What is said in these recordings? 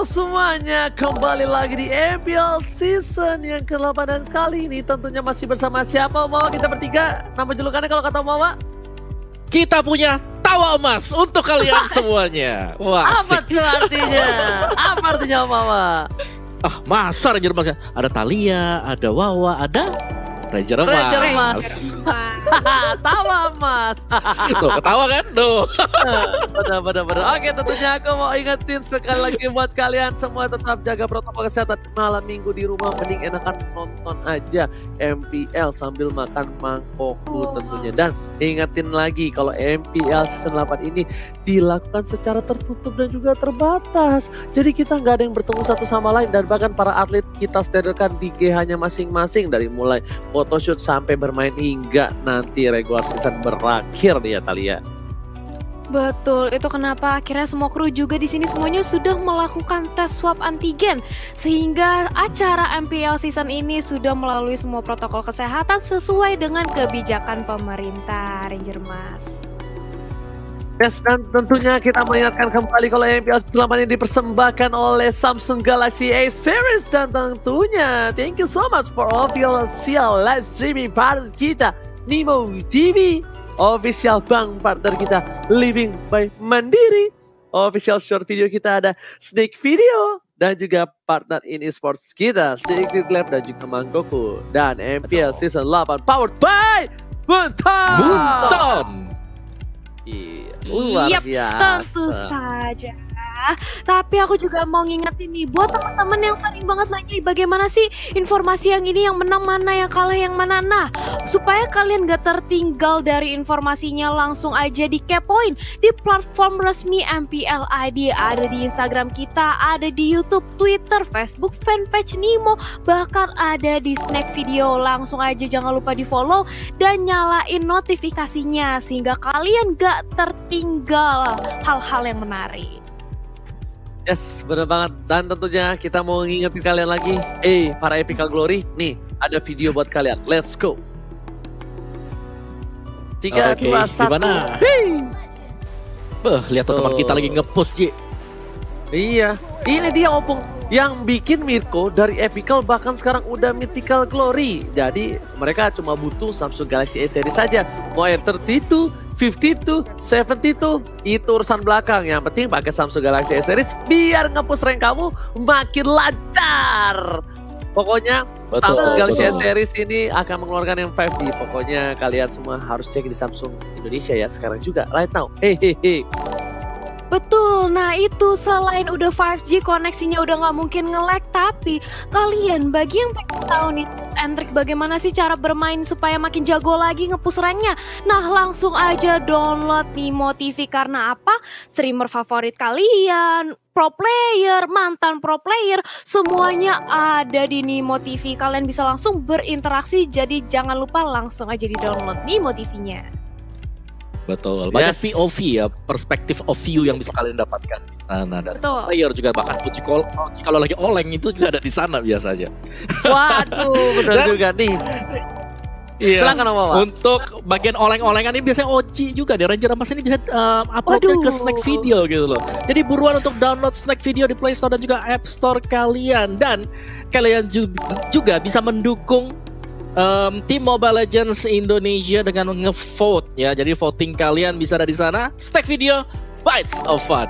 semuanya, kembali lagi di MPL season yang ke-8 dan kali ini tentunya masih bersama siapa Mawa? Kita bertiga, nama julukannya kalau kata Mawa? Kita punya tawa emas untuk kalian semuanya. Wah, apa tuh artinya? Apa artinya Mawa? Masa Ranger Emas? Ada Thalia, ada Wawa, ada Ranger Emas. Ranger Emas. Tawa emas. Tuh, ketawa kan? Tuh. Benar. Oke, tentunya aku mau ingetin sekali lagi buat kalian semua tetap jaga protokol kesehatan. Malam minggu di rumah mending enakan nonton aja MPL sambil makan mangkokku tentunya. Dan ingetin lagi kalau MPL season 8 ini dilakukan secara tertutup dan juga terbatas. Jadi kita nggak ada yang bertemu satu sama lain, dan bahkan para atlet kita sterilkan di GH-nya masing-masing, dari mulai photoshoot sampai bermain hingga nanti regular season berakhir nih ya Thalia. Betul, itu kenapa akhirnya semua kru juga di sini semuanya sudah melakukan tes swab antigen, sehingga acara MPL season ini sudah melalui semua protokol kesehatan sesuai dengan kebijakan pemerintah, Ranger Mas. Yes, dan tentunya kita mengingatkan kembali kalau MPL selama ini dipersembahkan oleh Samsung Galaxy A Series, dan tentunya thank you so much for official live streaming partner kita Nimo TV, official bank partner kita Living by Mandiri, official short video kita ada Snake Video, dan juga partner in esports kita Secret Lab dan juga Mangkoku, dan MPL season 8 powered by Bunton. Luar biasa. Tentu saja. Tapi aku juga mau ngingetin nih buat teman-teman yang sering banget nanya bagaimana sih informasi yang ini yang menang mana, yang kalah yang mana. Nah, supaya kalian gak tertinggal dari informasinya, langsung aja dikepoin di platform resmi MPL ID. Ada di Instagram kita, ada di YouTube, Twitter, Facebook, fanpage Nimo, bahkan ada di Snack Video. Langsung aja jangan lupa di follow dan nyalain notifikasinya sehingga kalian gak tertinggal hal-hal yang menarik. Yes, bener banget. Dan tentunya kita mau ngingetin kalian lagi, para Epical Glory, nih ada video buat kalian. Let's go. 3, 2, 1. Gimana? Lihat teman kita lagi nge-push, Ji. Iya, ini dia opung yang bikin Mirko dari Epical bahkan sekarang udah Mythical Glory. Jadi mereka cuma butuh Samsung Galaxy A Series saja. Mau R32, 52, 72 itu urusan belakang. Yang penting pakai Samsung Galaxy A Series biar nge-push rank kamu makin lancar. Pokoknya Samsung Galaxy A Series ini akan mengeluarkan yang 5G. Pokoknya kalian semua harus cek di Samsung Indonesia ya sekarang juga right now. Hehehe. Betul, nah itu selain udah 5G koneksinya udah nggak mungkin nge-lag, tapi kalian bagi yang pengen tahu nih and trick bagaimana sih cara bermain supaya makin jago lagi nge-push ranknya, nah langsung aja download Nimo TV. Karena apa? Streamer favorit kalian, pro player, mantan pro player, semuanya ada di Nimo TV. Kalian bisa langsung berinteraksi, jadi jangan lupa langsung aja di download Nimo TV-nya. Betul, banyak POV ya, perspektif of view yang bisa kalian dapatkan di sana. Dan player juga, bahkan Puji kalau lagi oleng itu juga ada di sana biasanya. Waduh, benar juga nih. Iya. Silakan Om. Untuk bagian oleng-olengan ini biasanya Oji juga di Ranger Emas ini bisa upload ke Snack Video gitu loh. Jadi buruan untuk download Snack Video di Play Store dan juga App Store kalian. Dan kalian juga bisa mendukung tim Mobile Legends Indonesia dengan nge-vote ya. Jadi voting kalian bisa ada di sana. Snack Video, Bites of Fun.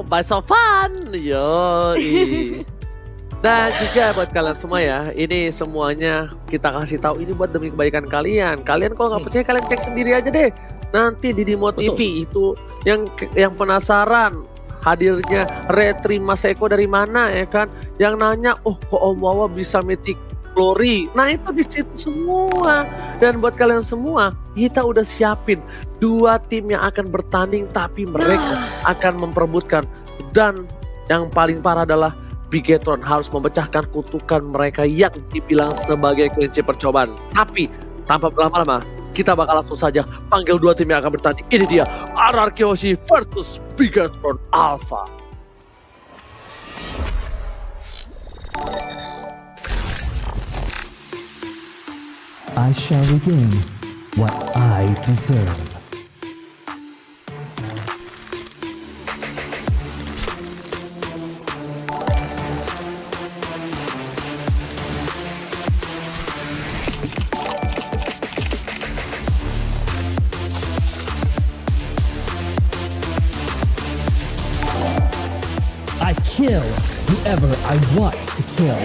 Bites of Fun. Yoi. Dan juga buat kalian semua ya, ini semuanya kita kasih tahu ini buat demi kebaikan kalian. Kalian kalau nggak percaya kalian cek sendiri aja deh. Nanti di Nimo TV itu yang penasaran hadirnya Retri Mas Eko dari mana ya kan? Yang nanya, kok Om Wawa bisa Mythic Glory. Nah itu di situ semua. Dan buat kalian semua, kita udah siapin 2 tim yang akan bertanding, tapi mereka akan memperebutkan. Dan yang paling parah adalah Bigetron harus memecahkan kutukan mereka yang dibilang sebagai kelinci percobaan. Tapi tanpa berlama-lama, kita bakal langsung saja panggil 2 tim yang akan bertanding. Ini dia RRQ versus Bigetron Alpha. I shall regain what I deserve. kill whoever I want to kill.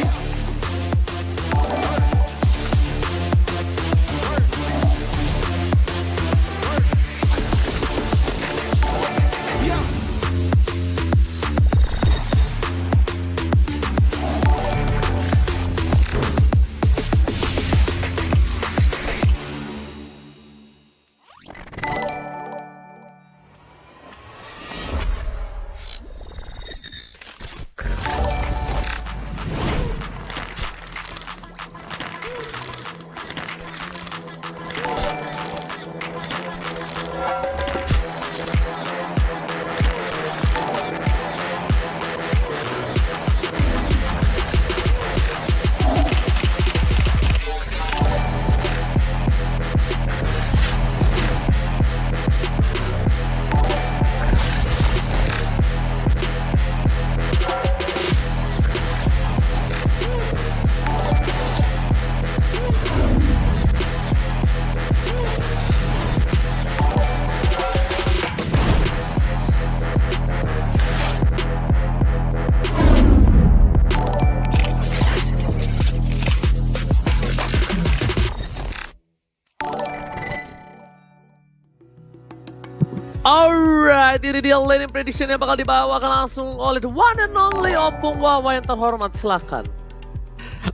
Alright, ini dia laning prediction yang bakal dibawakan langsung oleh the one and only Opung Wawa yang terhormat, silakan.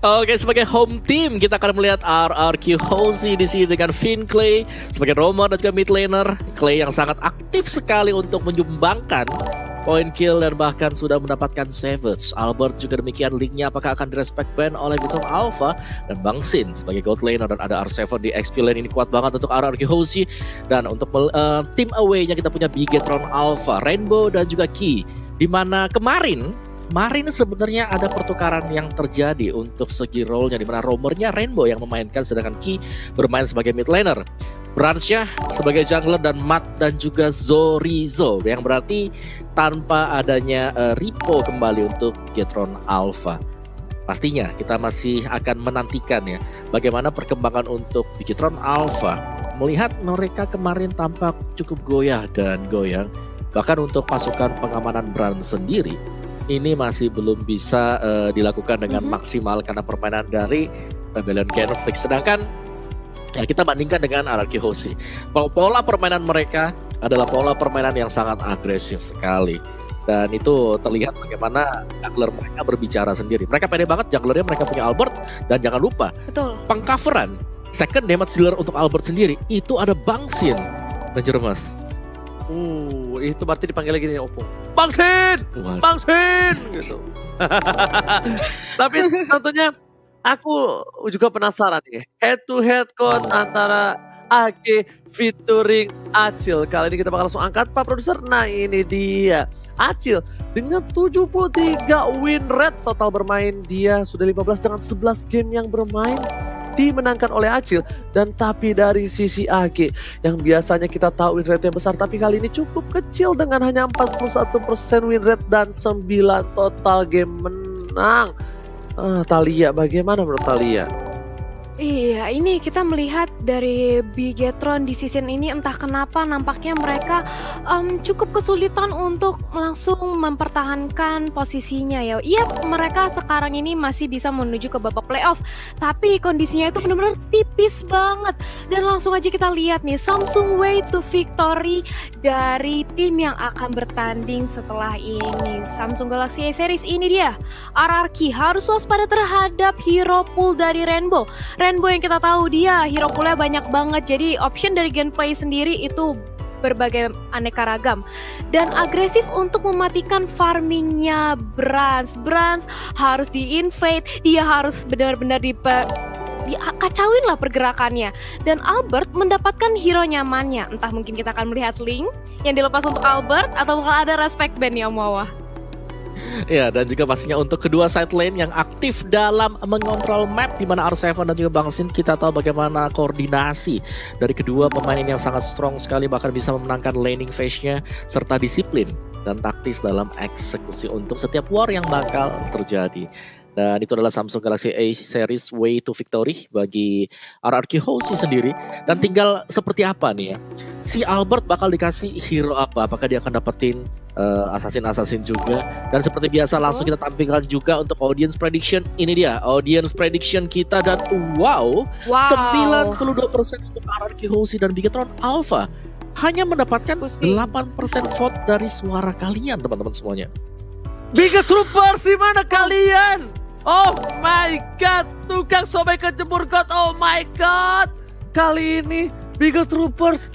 Oke, sebagai home team kita akan melihat RRQ Hozi di sini dengan Finn Clay sebagai roamer dan juga mid laner. Clay yang sangat aktif sekali untuk menyumbangkan point kill dan bahkan sudah mendapatkan Savage. Albert juga demikian, linknya apakah akan direspect ban oleh Vitom Alpha, dan Bang Sin sebagai gold laner, dan ada R7 di XP lane. Ini kuat banget untuk RRQ Hozi. Dan untuk tim away-nya kita punya Bigetron Alpha, Rainbow dan juga Key, dimana kemarin sebenarnya ada pertukaran yang terjadi untuk segi role-nya, dimana roamernya Rainbow yang memainkan sedangkan Key bermain sebagai mid laner, Branch-nya sebagai jungler, dan Matt dan juga Zorizo, yang berarti tanpa adanya Repo kembali untuk Bigetron Alpha. Pastinya kita masih akan menantikan ya bagaimana perkembangan untuk Bigetron Alpha. Melihat mereka kemarin tampak cukup goyah dan goyang, bahkan untuk pasukan pengamanan Branch sendiri ini masih belum bisa dilakukan dengan maksimal karena permainan dari Rebellion Conflict. Sedangkan ya, kita bandingkan dengan RRQ Hozi, pola permainan mereka adalah pola permainan yang sangat agresif sekali. Dan itu terlihat bagaimana jungler mereka berbicara sendiri. Mereka pede banget, junglernya mereka punya Albert. Dan jangan lupa, pengcoveran second damage dealer untuk Albert sendiri itu ada Bang Sin dan Jermas. Itu berarti dipanggil lagi nih Opung, Bang Sin, Bang Sin gitu. Tapi tentunya aku juga penasaran nih, head to head count antara AG featuring Acil. Kali ini kita bakal langsung angkat Pak Produser. Nah ini dia Acil dengan 73 win rate total bermain. Dia sudah 15 dengan 11 game yang bermain dimenangkan oleh Acil. Dan tapi dari sisi AG yang biasanya kita tahu win rate yang besar, tapi kali ini cukup kecil dengan hanya 41% win rate dan 9 total game menang. Thalia, bagaimana menurut Thalia? Iya, ini kita melihat dari Bigetron di season ini entah kenapa nampaknya mereka cukup kesulitan untuk langsung mempertahankan posisinya ya. Iya, mereka sekarang ini masih bisa menuju ke babak playoff, tapi kondisinya itu benar-benar tipis banget. Dan langsung aja kita lihat nih Samsung way to victory dari tim yang akan bertanding setelah ini. Samsung Galaxy A Series ini dia. RRQ harus waspada terhadap hero pool dari Rainbow. Rainbow yang kita tahu dia hero poolnya banyak banget, jadi option dari gameplay sendiri itu berbagai aneka ragam dan agresif untuk mematikan farmingnya Branch harus di-invade, dia harus benar-benar dikacauin lah pergerakannya. Dan Albert mendapatkan hero nyamannya, entah mungkin kita akan melihat Link yang dilepas untuk Albert atau bakal ada respect ban ya Mawa. Ya, dan juga pastinya untuk kedua side lane yang aktif dalam mengontrol map, di mana R7 dan juga Bang Sin, kita tahu bagaimana koordinasi dari kedua pemain ini yang sangat strong sekali, bahkan bisa memenangkan laning phase-nya serta disiplin dan taktis dalam eksekusi untuk setiap war yang bakal terjadi. Dan itu adalah Samsung Galaxy A Series way to victory bagi RRQ Hozi sendiri. Dan tinggal seperti apa nih ya si Albert bakal dikasih hero apa? Apakah dia akan dapetin assassin juga? Dan seperti biasa langsung kita tampilkan juga untuk audience prediction. Ini dia audience prediction kita dan wow. 92% untuk RRQ Hoshi dan Bigetron Alpha hanya mendapatkan 8% vote dari suara kalian teman-teman semuanya. Biget Troopers, di mana kalian? Oh my god, tukang sobek kejemur god, oh my god. Kali ini Biget Troopers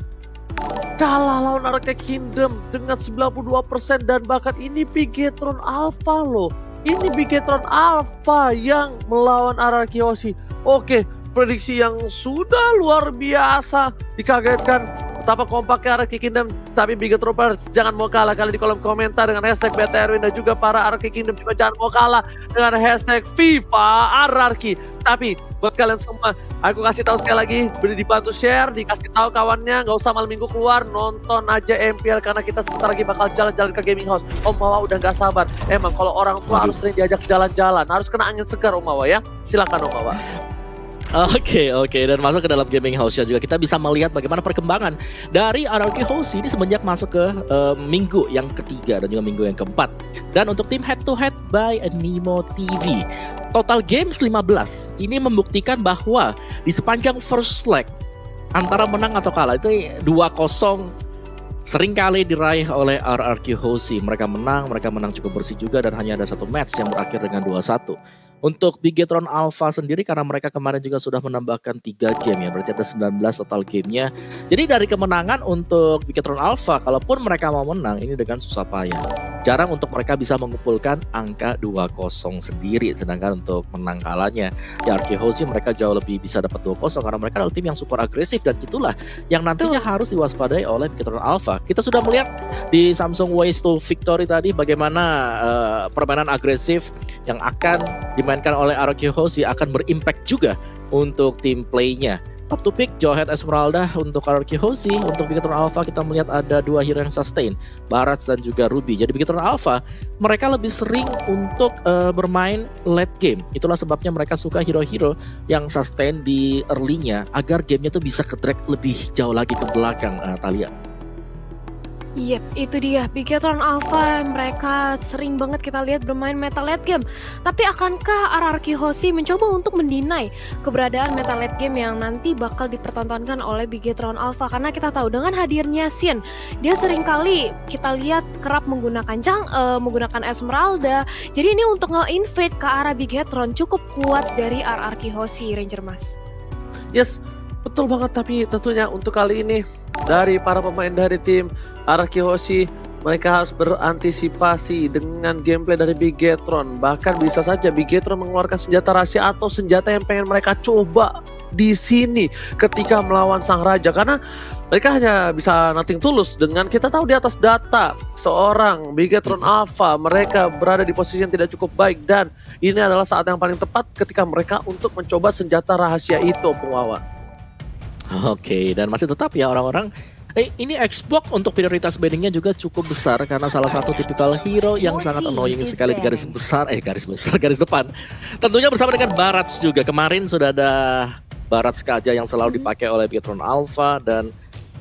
kalah lawan RRQ Kingdom dengan 92% dan bahkan ini Bigetron Alpha loh. Ini Bigetron Alpha yang melawan RRQ Hoshi. Oke, prediksi yang sudah luar biasa, dikagetkan betapa kompaknya RRQ Kingdom. Tapi Biget Troopers jangan mau kalah kali di kolom komentar dengan hashtag BTRWin, dan juga para RRQ Kingdom juga jangan mau kalah dengan hashtag FIFA RRQ. Tapi buat kalian semua, aku kasih tahu sekali lagi, beri dibantu share, dikasih tahu kawannya, nggak usah malam minggu keluar, nonton aja MPL karena kita sebentar lagi bakal jalan-jalan ke gaming house. Om Mawa udah nggak sabar. Emang kalau orang tua harus sering diajak jalan-jalan, harus kena angin segar Om Mawa ya. Silakan Om Mawa. Oke, dan masuk ke dalam gaming house-nya juga kita bisa melihat bagaimana perkembangan dari RRQ Hoshi ini semenjak masuk ke minggu yang ketiga dan juga minggu yang keempat. Dan untuk tim head to head by Nemo TV, total games 15. Ini membuktikan bahwa di sepanjang first leg antara menang atau kalah itu 2-0 seringkali diraih oleh RRQ Hoshi. Mereka menang cukup bersih juga, dan hanya ada satu match yang berakhir dengan 2-1. Untuk Bigetron Alpha sendiri, karena mereka kemarin juga sudah menambahkan 3 game ya, berarti ada 19 total gamenya. Jadi dari kemenangan untuk Bigetron Alpha, kalaupun mereka mau menang ini dengan susah payah. Jarang untuk mereka bisa mengumpulkan angka 2-0 sendiri. Sedangkan untuk menang kalahnya ya RRQ Hoshi, mereka jauh lebih bisa dapat 2-0 karena mereka adalah tim yang super agresif, dan itulah yang nantinya harus diwaspadai oleh Bigetron Alpha. Kita sudah melihat di Samsung Ways to Victory tadi bagaimana permainan agresif yang akan dimainkan oleh RRQ Hoshi akan berimpact juga untuk tim playnya. Top to pick Jawhead Esmeralda untuk RRQ Hoshi. Untuk Bigetron Alpha kita melihat ada 2 hero yang sustain, Barats dan juga Ruby. Jadi Bigetron Alpha mereka lebih sering untuk bermain late game. Itulah sebabnya mereka suka hero-hero yang sustain di early-nya agar gamenya tuh bisa ke-drag lebih jauh lagi ke belakang, Talia. Yep, itu dia Bigetron Alpha, mereka sering banget kita lihat bermain meta late game. Tapi akankah RRQ Hoshi mencoba untuk mendinai keberadaan meta late game yang nanti bakal dipertontonkan oleh Bigetron Alpha? Karena kita tahu dengan hadirnya Xin, dia sering kali kita lihat kerap menggunakan menggunakan Esmeralda. Jadi ini untuk nge-invade ke arah Bigetron cukup kuat dari RRQ Hoshi, Ranger Mas. Yes, betul banget. Tapi tentunya untuk kali ini dari para pemain dari tim RRQ Hoshi, mereka harus berantisipasi dengan gameplay dari Bigetron. Bahkan bisa saja Bigetron mengeluarkan senjata rahasia atau senjata yang pengen mereka coba di sini ketika melawan sang raja, karena mereka hanya bisa nothing tulus. Dengan kita tahu di atas data seorang Bigetron Alpha, mereka berada di posisi yang tidak cukup baik, dan ini adalah saat yang paling tepat ketika mereka untuk mencoba senjata rahasia itu, Pengwawan. Oke, dan masih tetap ya orang-orang ini Xbox untuk prioritas banningnya juga cukup besar karena salah satu tipikal hero yang sangat annoying sekali di garis depan. Tentunya bersama dengan Barats juga. Kemarin sudah ada Barats Kaja yang selalu dipakai oleh Bigetron Alpha, dan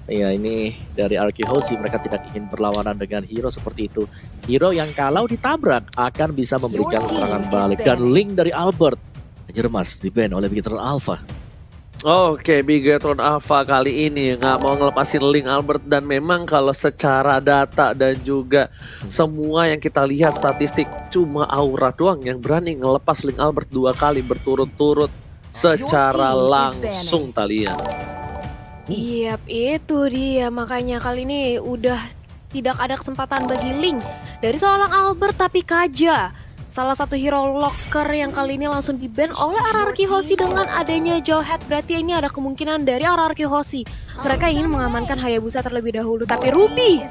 ya ini dari RRQ Hoshi, mereka tidak ingin berlawanan dengan hero seperti itu. Hero yang kalau ditabrak akan bisa memberikan serangan balik, dan link dari Albert Jermas di-ban oleh Bigetron Alpha. Oke, Bigetron Alpha kali ini nggak mau ngelepasin link Albert, dan memang kalau secara data dan juga semua yang kita lihat statistik, cuma Aura doang yang berani ngelepas link Albert 2 kali berturut-turut secara langsung, Talia. Iya, itu dia. Makanya kali ini udah tidak ada kesempatan bagi link dari seorang Albert, tapi Kaja, salah satu hero locker yang kali ini langsung di-ban oleh RRQ Hoshi dengan adanya Jawhead. Berarti ini ada kemungkinan dari RRQ Hoshi mereka ingin mengamankan Hayabusa terlebih dahulu. Tapi Ruby,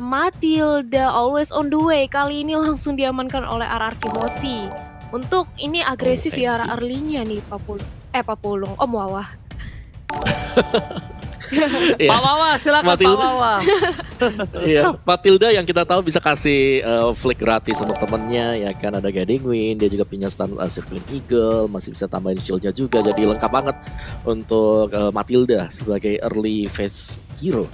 Matilda always on the way, kali ini langsung diamankan oleh RRQ Hoshi. Untuk ini agresif di arah early-nya nih Papulung, Om Wawah. Iya. Pak Wawa, silakan Pak Matilda. Wawa. Iya, Matilda yang kita tahu bisa kasih flick gratis untuk temennya, ya kan, ada Guiding Wind, dia juga punya stun Circling Eagle, masih bisa tambahin shieldnya juga, jadi lengkap banget untuk Matilda sebagai early phase hero.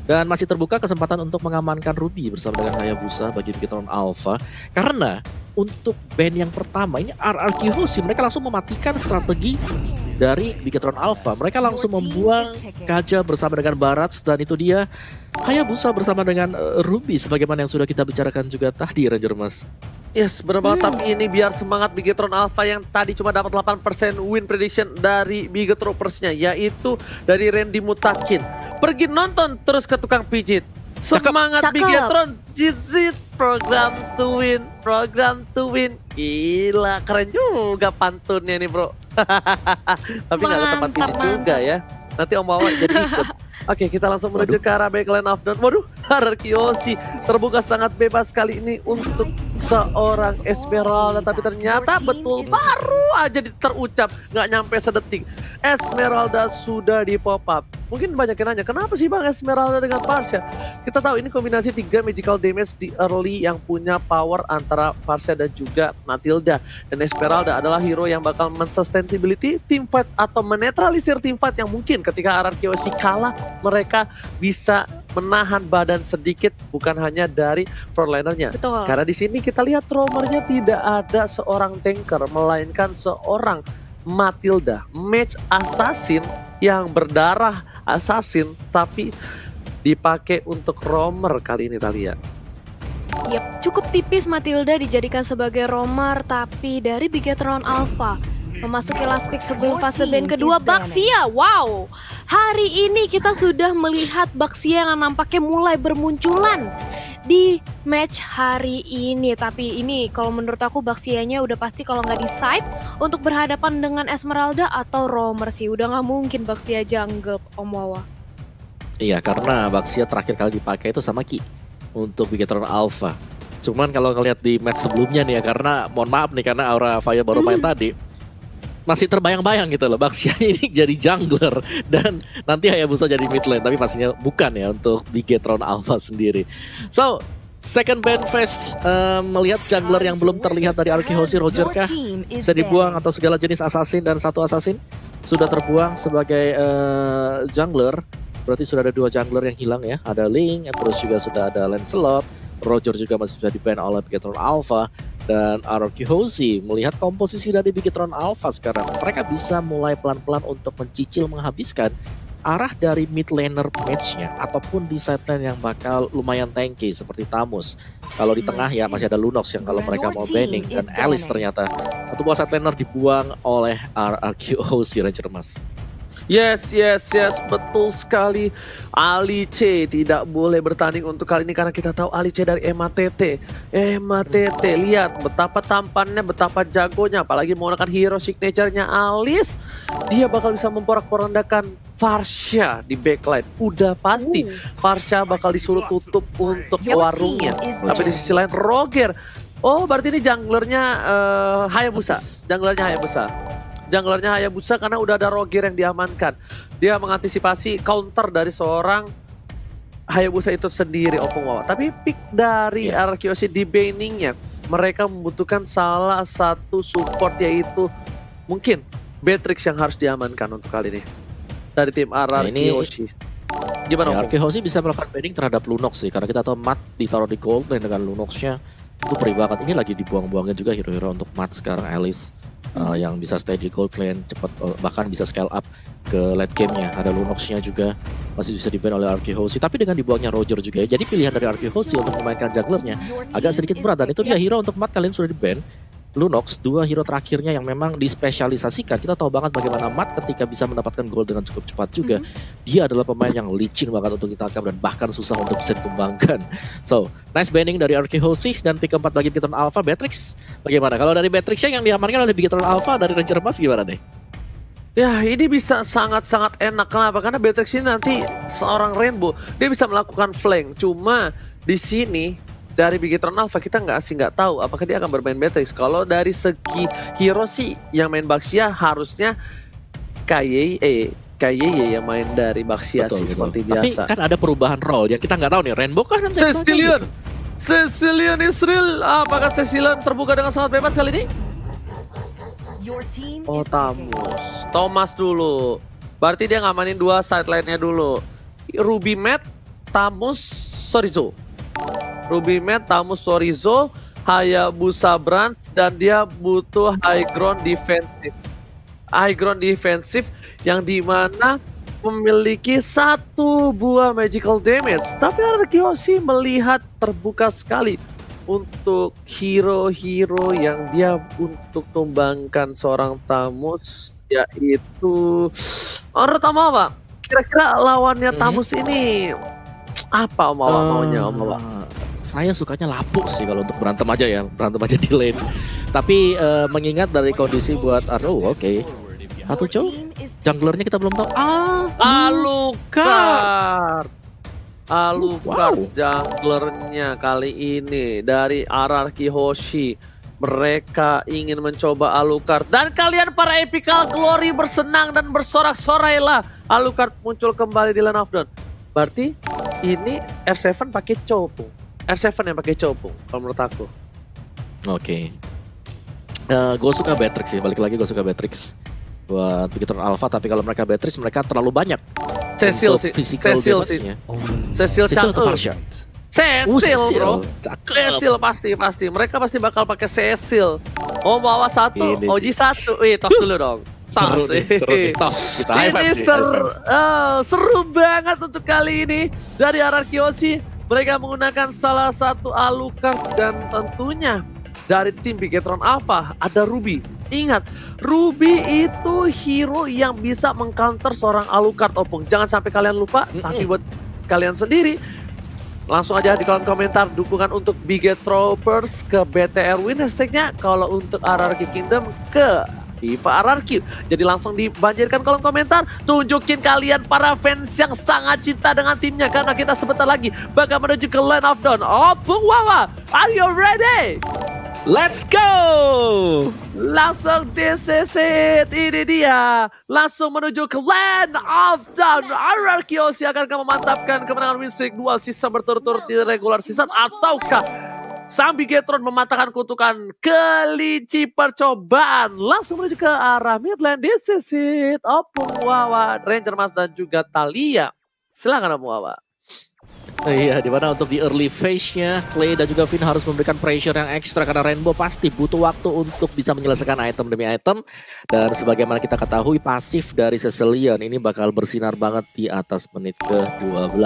Dan masih terbuka kesempatan untuk mengamankan Ruby bersama dengan Hayabusa bagi Bigetron Alpha. Karena untuk band yang pertama ini RRQ Hoshi, mereka langsung mematikan strategi dari Bigetron Alpha. Mereka langsung membuang Kaja bersama dengan Barats, dan itu dia Hayabusa bersama dengan Ruby sebagaimana yang sudah kita bicarakan juga tadi, Ranger Mas. Yes, benar banget. Tapi ini biar semangat Bigetron Alpha yang tadi cuma dapat 8% win prediction dari Bigetropers-nya, yaitu dari Randy Mutakin. Pergi nonton terus ke tukang pijit. Semangat Cakep. Bigetron, zit program to win. Gila, keren juga pantunnya nih, bro. Tapi nggak ke tempat pijit juga ya. Nanti Om Wawa jadi ikut. Oke, kita langsung menuju ke arah backline of down. Waduh, RRQ Hoshi terbuka sangat bebas kali ini untuk seorang Esmeralda. Tapi ternyata betul baru aja terucap, nggak nyampe sedetik. Esmeralda sudah di pop up. Mungkin banyak yang nanya, kenapa sih Bang Esmeralda dengan Parsha? Kita tahu ini kombinasi 3 magical damage di early yang punya power antara Parsha dan juga Matilda. Dan Esmeralda adalah hero yang bakal men-sustainability team fight atau menetralisir team fight yang mungkin ketika RRQ Hoshi kalah, mereka bisa menahan badan sedikit, bukan hanya dari frontlinernya. Betul. Karena di sini kita lihat roamernya tidak ada seorang tanker, melainkan seorang Matilda, match assassin yang berdarah assassin, tapi dipakai untuk roamer kali ini, Talia. Yap, cukup tipis Matilda dijadikan sebagai roamer, tapi dari Bigetron Alpha memasuki last pick sebelum fase band kedua Baxia. Wow, hari ini kita sudah melihat Baxia yang nampaknya mulai bermunculan di match hari ini. Tapi ini kalau menurut aku Baxianya udah pasti kalau nggak di side untuk berhadapan dengan Esmeralda atau roamer sih. Udah nggak mungkin Baxia jungle, Om Wawa. Iya, karena Baxia terakhir kali dipakai itu sama Ki untuk Bigetron Alpha. Cuman kalau ngeliat di match sebelumnya nih ya, karena mohon maaf nih, karena Aura Fire baru main tadi, masih terbayang-bayang gitu loh, Baxia ini jadi jungler dan nanti Hayabusa jadi mid lane, tapi pastinya bukan ya untuk Bigetron Alpha sendiri. So, second band phase, melihat jungler yang belum terlihat dari RRQ Hoshi. Roger kah bisa dibuang atau segala jenis assassin, dan satu assassin sudah terbuang sebagai jungler. Berarti sudah ada 2 jungler yang hilang ya, ada Link, terus juga sudah ada Lancelot. Roger juga masih bisa di-ban oleh Bigetron Alpha. Dan RRQ Hoshi melihat komposisi dari Bigetron Alpha sekarang, mereka bisa mulai pelan-pelan untuk mencicil menghabiskan arah dari mid laner match-nya ataupun di side lane yang bakal lumayan tanky seperti Tamus. Kalau di tengah ya masih ada Lunox yang kalau mereka mau banning, dan Alice ternyata satu buah side laner dibuang oleh RRQ Hoshi, Ranger Mas. Yes, betul sekali. Alice tidak boleh bertanding untuk kali ini karena kita tahu Alice dari MATT. MATT, lihat betapa tampannya, betapa jagonya, apalagi menggunakan hero signature-nya Alice. Dia bakal bisa memporak-porandakan Farsha di backline. Udah pasti Farsha bakal disuruh tutup untuk warungnya. Tapi di sisi lain Roger, oh berarti ini junglernya Hayabusa. Junglernya Hayabusa karena udah ada Roger yang diamankan. Dia mengantisipasi counter dari seorang Hayabusa itu sendiri, Opung Wawa. Tapi pick dari RRQ Hoshi di banningnya, mereka membutuhkan salah satu support, yaitu mungkin Beatrix yang harus diamankan untuk kali ini dari tim RRQ Hoshi. Gimana RRQ Hoshi bisa melakukan banning terhadap Lunox sih, karena kita tahu Mat ditaruh di gold lane dengan Lunox-nya itu perih banget. Ini lagi dibuang-buangnya juga hero-hero untuk Mat sekarang, Alice. Yang bisa stay di gold lane cepat, bahkan bisa scale up ke late game-nya. Ada Lunox-nya juga masih bisa di-ban oleh RRQ Hoshi, tapi dengan dibuangnya Roger juga ya. Jadi pilihan dari RRQ Hoshi untuk memainkan junglernya agak sedikit berat, dan itu dia hero untuk Mat kalian sudah di-ban. Lunox, 2 hero terakhirnya yang memang dispesialisasikan. Kita tahu banget bagaimana Mat ketika bisa mendapatkan gold dengan cukup cepat juga. Dia adalah pemain yang licin banget untuk ditangkap dan bahkan susah untuk bisa dikembangkan. So, nice banning dari RRQ Hoshi, dan pick keempat bagi Bigetron Alpha. Beatrix, bagaimana? Kalau dari Beatrixnya yang diamankan oleh Bigetron Alpha dari Ranger Mas gimana nih? Ya, ini bisa sangat-sangat enak. Kenapa? Karena Beatrix ini nanti seorang Rainbow, dia bisa melakukan flank. Cuma di sini dari Bigetron Alpha kita nggak tahu apakah dia akan bermain Beatrix. Kalau dari segi hero sih yang main Baxia harusnya Kayaknya yang main dari Baxia Betul, sih betul. seperti Tapi biasa. kan ada perubahan role yang kita nggak tahu nih. Rainbow kan Cecilion Israel, apakah Cecilion terbuka dengan sangat bebas kali ini? Oh, Thomas dulu. Berarti dia ngamanin dua side line-nya dulu. Ruby Matt, Tamus, Sorizo. Ruby Matt, Tamus, Sorizo, Hayabusa Brands, dan dia butuh high ground defensive. High ground defensive yang dimana memiliki satu buah magical damage. Tapi Arkeosi melihat terbuka sekali untuk hero-hero yang dia untuk tumbangkan seorang Tamus, yaitu menurut Om Awa, kira-kira lawannya Tamus ini apa Om Awa maunya Om Awa? Saya sukanya lapuk sih kalau untuk berantem aja ya, berantem aja di lane. Tapi mengingat dari kondisi buat oke. Satu cow, junglernya kita belum tahu. Alucard. Alucard Wow. junglernya kali ini dari Ararki Hoshi. Mereka ingin mencoba Alucard. Dan kalian para Epical Glory bersenang dan bersorak-sorailah. Alucard muncul kembali di Land of Dawn. Berarti ini R7 pakai Copung. R7 yang pakai Copung kalau menurut aku. Oke. Gue suka Beatrix sih, balik lagi gue suka Beatrix buat Bigetron Alpha, tapi kalau mereka Beatrix mereka terlalu banyak. Cecil untuk sih. physical Cecil sih. damage-nya. Cecil Cecil atau cakep. Marsha? Cecil bro. Cakep. Cecil pasti. Mereka pasti bakal pakai Cecil. Oh bawa satu, Ini. Oji satu. Tos dulu dong. Tos. Seru nih. Tos. Kita high five Ini nih, high five. seru banget untuk kali ini dari Ararkiosi. Mereka menggunakan salah satu Alucard dan tentunya dari tim Bigetron Alpha ada Ruby. Ingat, Ruby itu hero yang bisa mengcounter seorang Alucard Opung. Jangan sampai kalian lupa, tapi buat kalian sendiri langsung aja di kolom komentar dukungan untuk Bigetropers ke BTR Win hashtagnya. Kalau untuk Ararki Kingdom ke Viva Ararki. Jadi langsung dibanjirkan kolom komentar. Tunjukin kalian para fans yang sangat cinta dengan timnya. Karena kita sebentar lagi bakal menuju ke Land of Dawn. Opung Wawa, are you ready? Let's go! Langsung disesit, ini dia. Langsung menuju ke Land of Dawn. Ararkiosi akan memantapkan kemenangan win streak 2 season berturut-turut di regular season. Ataukah sang Bigetron mematahkan kutukan kelinci percobaan. Langsung menuju ke arah Midland disesit. Opung Wawa, Ranger Mas dan juga Thalia. Silakan Opung Wawa. Iya, dimana untuk di early phase-nya Clay dan juga Finn harus memberikan pressure yang ekstra karena Rainbow pasti butuh waktu untuk bisa menyelesaikan item demi item. Dan sebagaimana kita ketahui pasif dari Cecilion ini bakal bersinar banget di atas menit ke-12.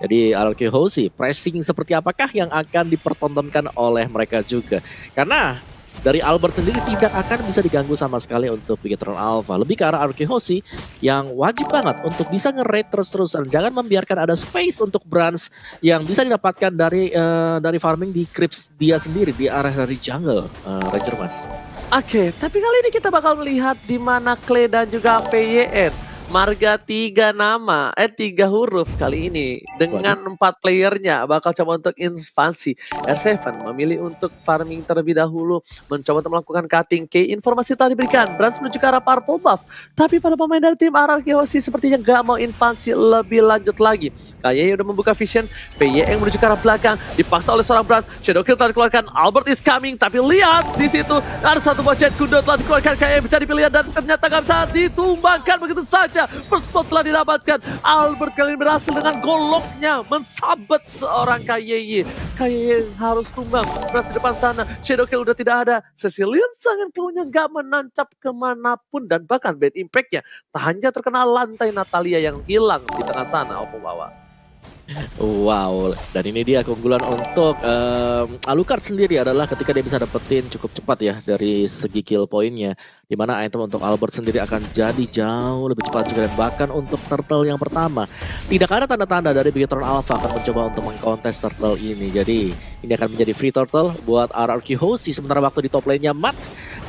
Jadi Ararkiosi pressing seperti apakah yang akan dipertontonkan oleh mereka juga. Karena dari Albert sendiri tidak akan bisa diganggu sama sekali untuk Bigetron Alpha. Lebih ke arah Ararkiosi yang wajib banget untuk bisa nge-raid terus-terusan. Jangan membiarkan ada space untuk Brands yang bisa didapatkan dari farming di creeps dia sendiri di arah dari jungle, Ranger Mas. Oke, tapi kali ini kita bakal melihat di mana Clay dan juga PYN. Marga 3 nama, 3 huruf kali ini. Dengan 4 playernya bakal coba untuk invasi. R7 memilih untuk farming terlebih dahulu. Mencoba untuk melakukan cutting key. Informasi telah diberikan. Brands menuju ke arah purple buff. Tapi para pemain dari tim Ararkiosi sepertinya gak mau invasi lebih lanjut lagi. Kayaknya udah membuka vision. PY yang menuju ke arah belakang. Dipaksa oleh seorang Brands. Shadow Kill telah dikeluarkan. Albert is coming. Tapi lihat di situ ada satu bocet kuda telah dikeluarkan. Kayaknya bisa dipilih dan ternyata gak bisa ditumbangkan begitu saja. First spot telah didapatkan. Albert kali ini berhasil dengan goloknya mensabet seorang KYY. KYY harus tumbang. Brands di depan sana. Shadow Kill udah tidak ada. Cecilion sangat keluarnya gak menancap kemanapun. Dan bahkan bad impact-nya tak hanya terkena lantai Natalia yang hilang di tengah sana. Opung Wawa. Wow, dan ini dia keunggulan untuk Alucard sendiri adalah ketika dia bisa dapetin cukup cepat ya dari segi kill poinnya. Dimana item untuk Albert sendiri akan jadi jauh lebih cepat juga. Dan bahkan untuk turtle yang pertama tidak ada tanda-tanda dari Bigetron Alpha akan mencoba untuk mengkontes turtle ini. Jadi ini akan menjadi free turtle buat Ararkiosi. Sementara waktu di top lane-nya Matt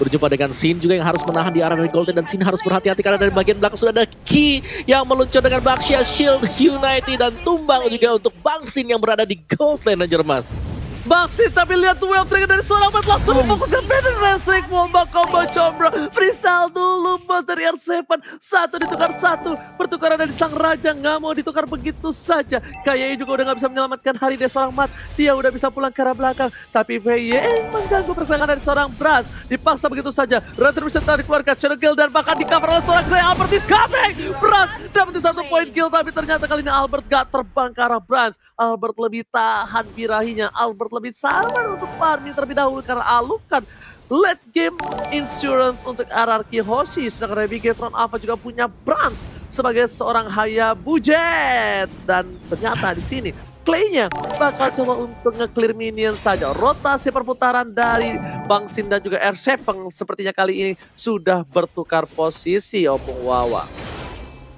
berjumpa dengan Sin juga yang harus menahan di arah dari Golden. Dan Sin harus berhati-hati karena dari bagian belakang sudah ada Ki yang meluncur dengan Baxia Shield United dan tumbang juga untuk Bang Sin yang berada di Gold Lane, Ranger Mas. Masih tapi lihat duel trigger dari seorang Matt langsung memfokuskan Vader Restrict. Mau bakal Combra. Freestyle dulu bos dari R7. Satu ditukar satu. Pertukaran dari sang raja nggak mau ditukar begitu saja. Kayaknya juga udah nggak bisa menyelamatkan hari dari seorang Matt. Dia udah bisa pulang ke arah belakang. Tapi VY mengganggu pergerakan dari seorang Brans. Dipaksa begitu saja. Retribution tadi dikeluarkan Shadow Kill dan bahkan di cover oleh seorang Grey. Albert is coming. Brans dapat 1 poin kill. Tapi ternyata kali ini Albert gak terbang ke arah Brans. Albert lebih tahan birahinya. Albert lebih sabar untuk farming terlebih dahulu karena alukan late game insurance untuk RRQ Hoshi. Sedangkan Bigetron Alpha juga punya Brans sebagai seorang Hayabujet. Dan ternyata di sini Clay-nya bakal coba untuk nge-clear minion saja. Rotasi perputaran dari Bang Sin dan juga R7 sepertinya kali ini sudah bertukar posisi Opung Wawa.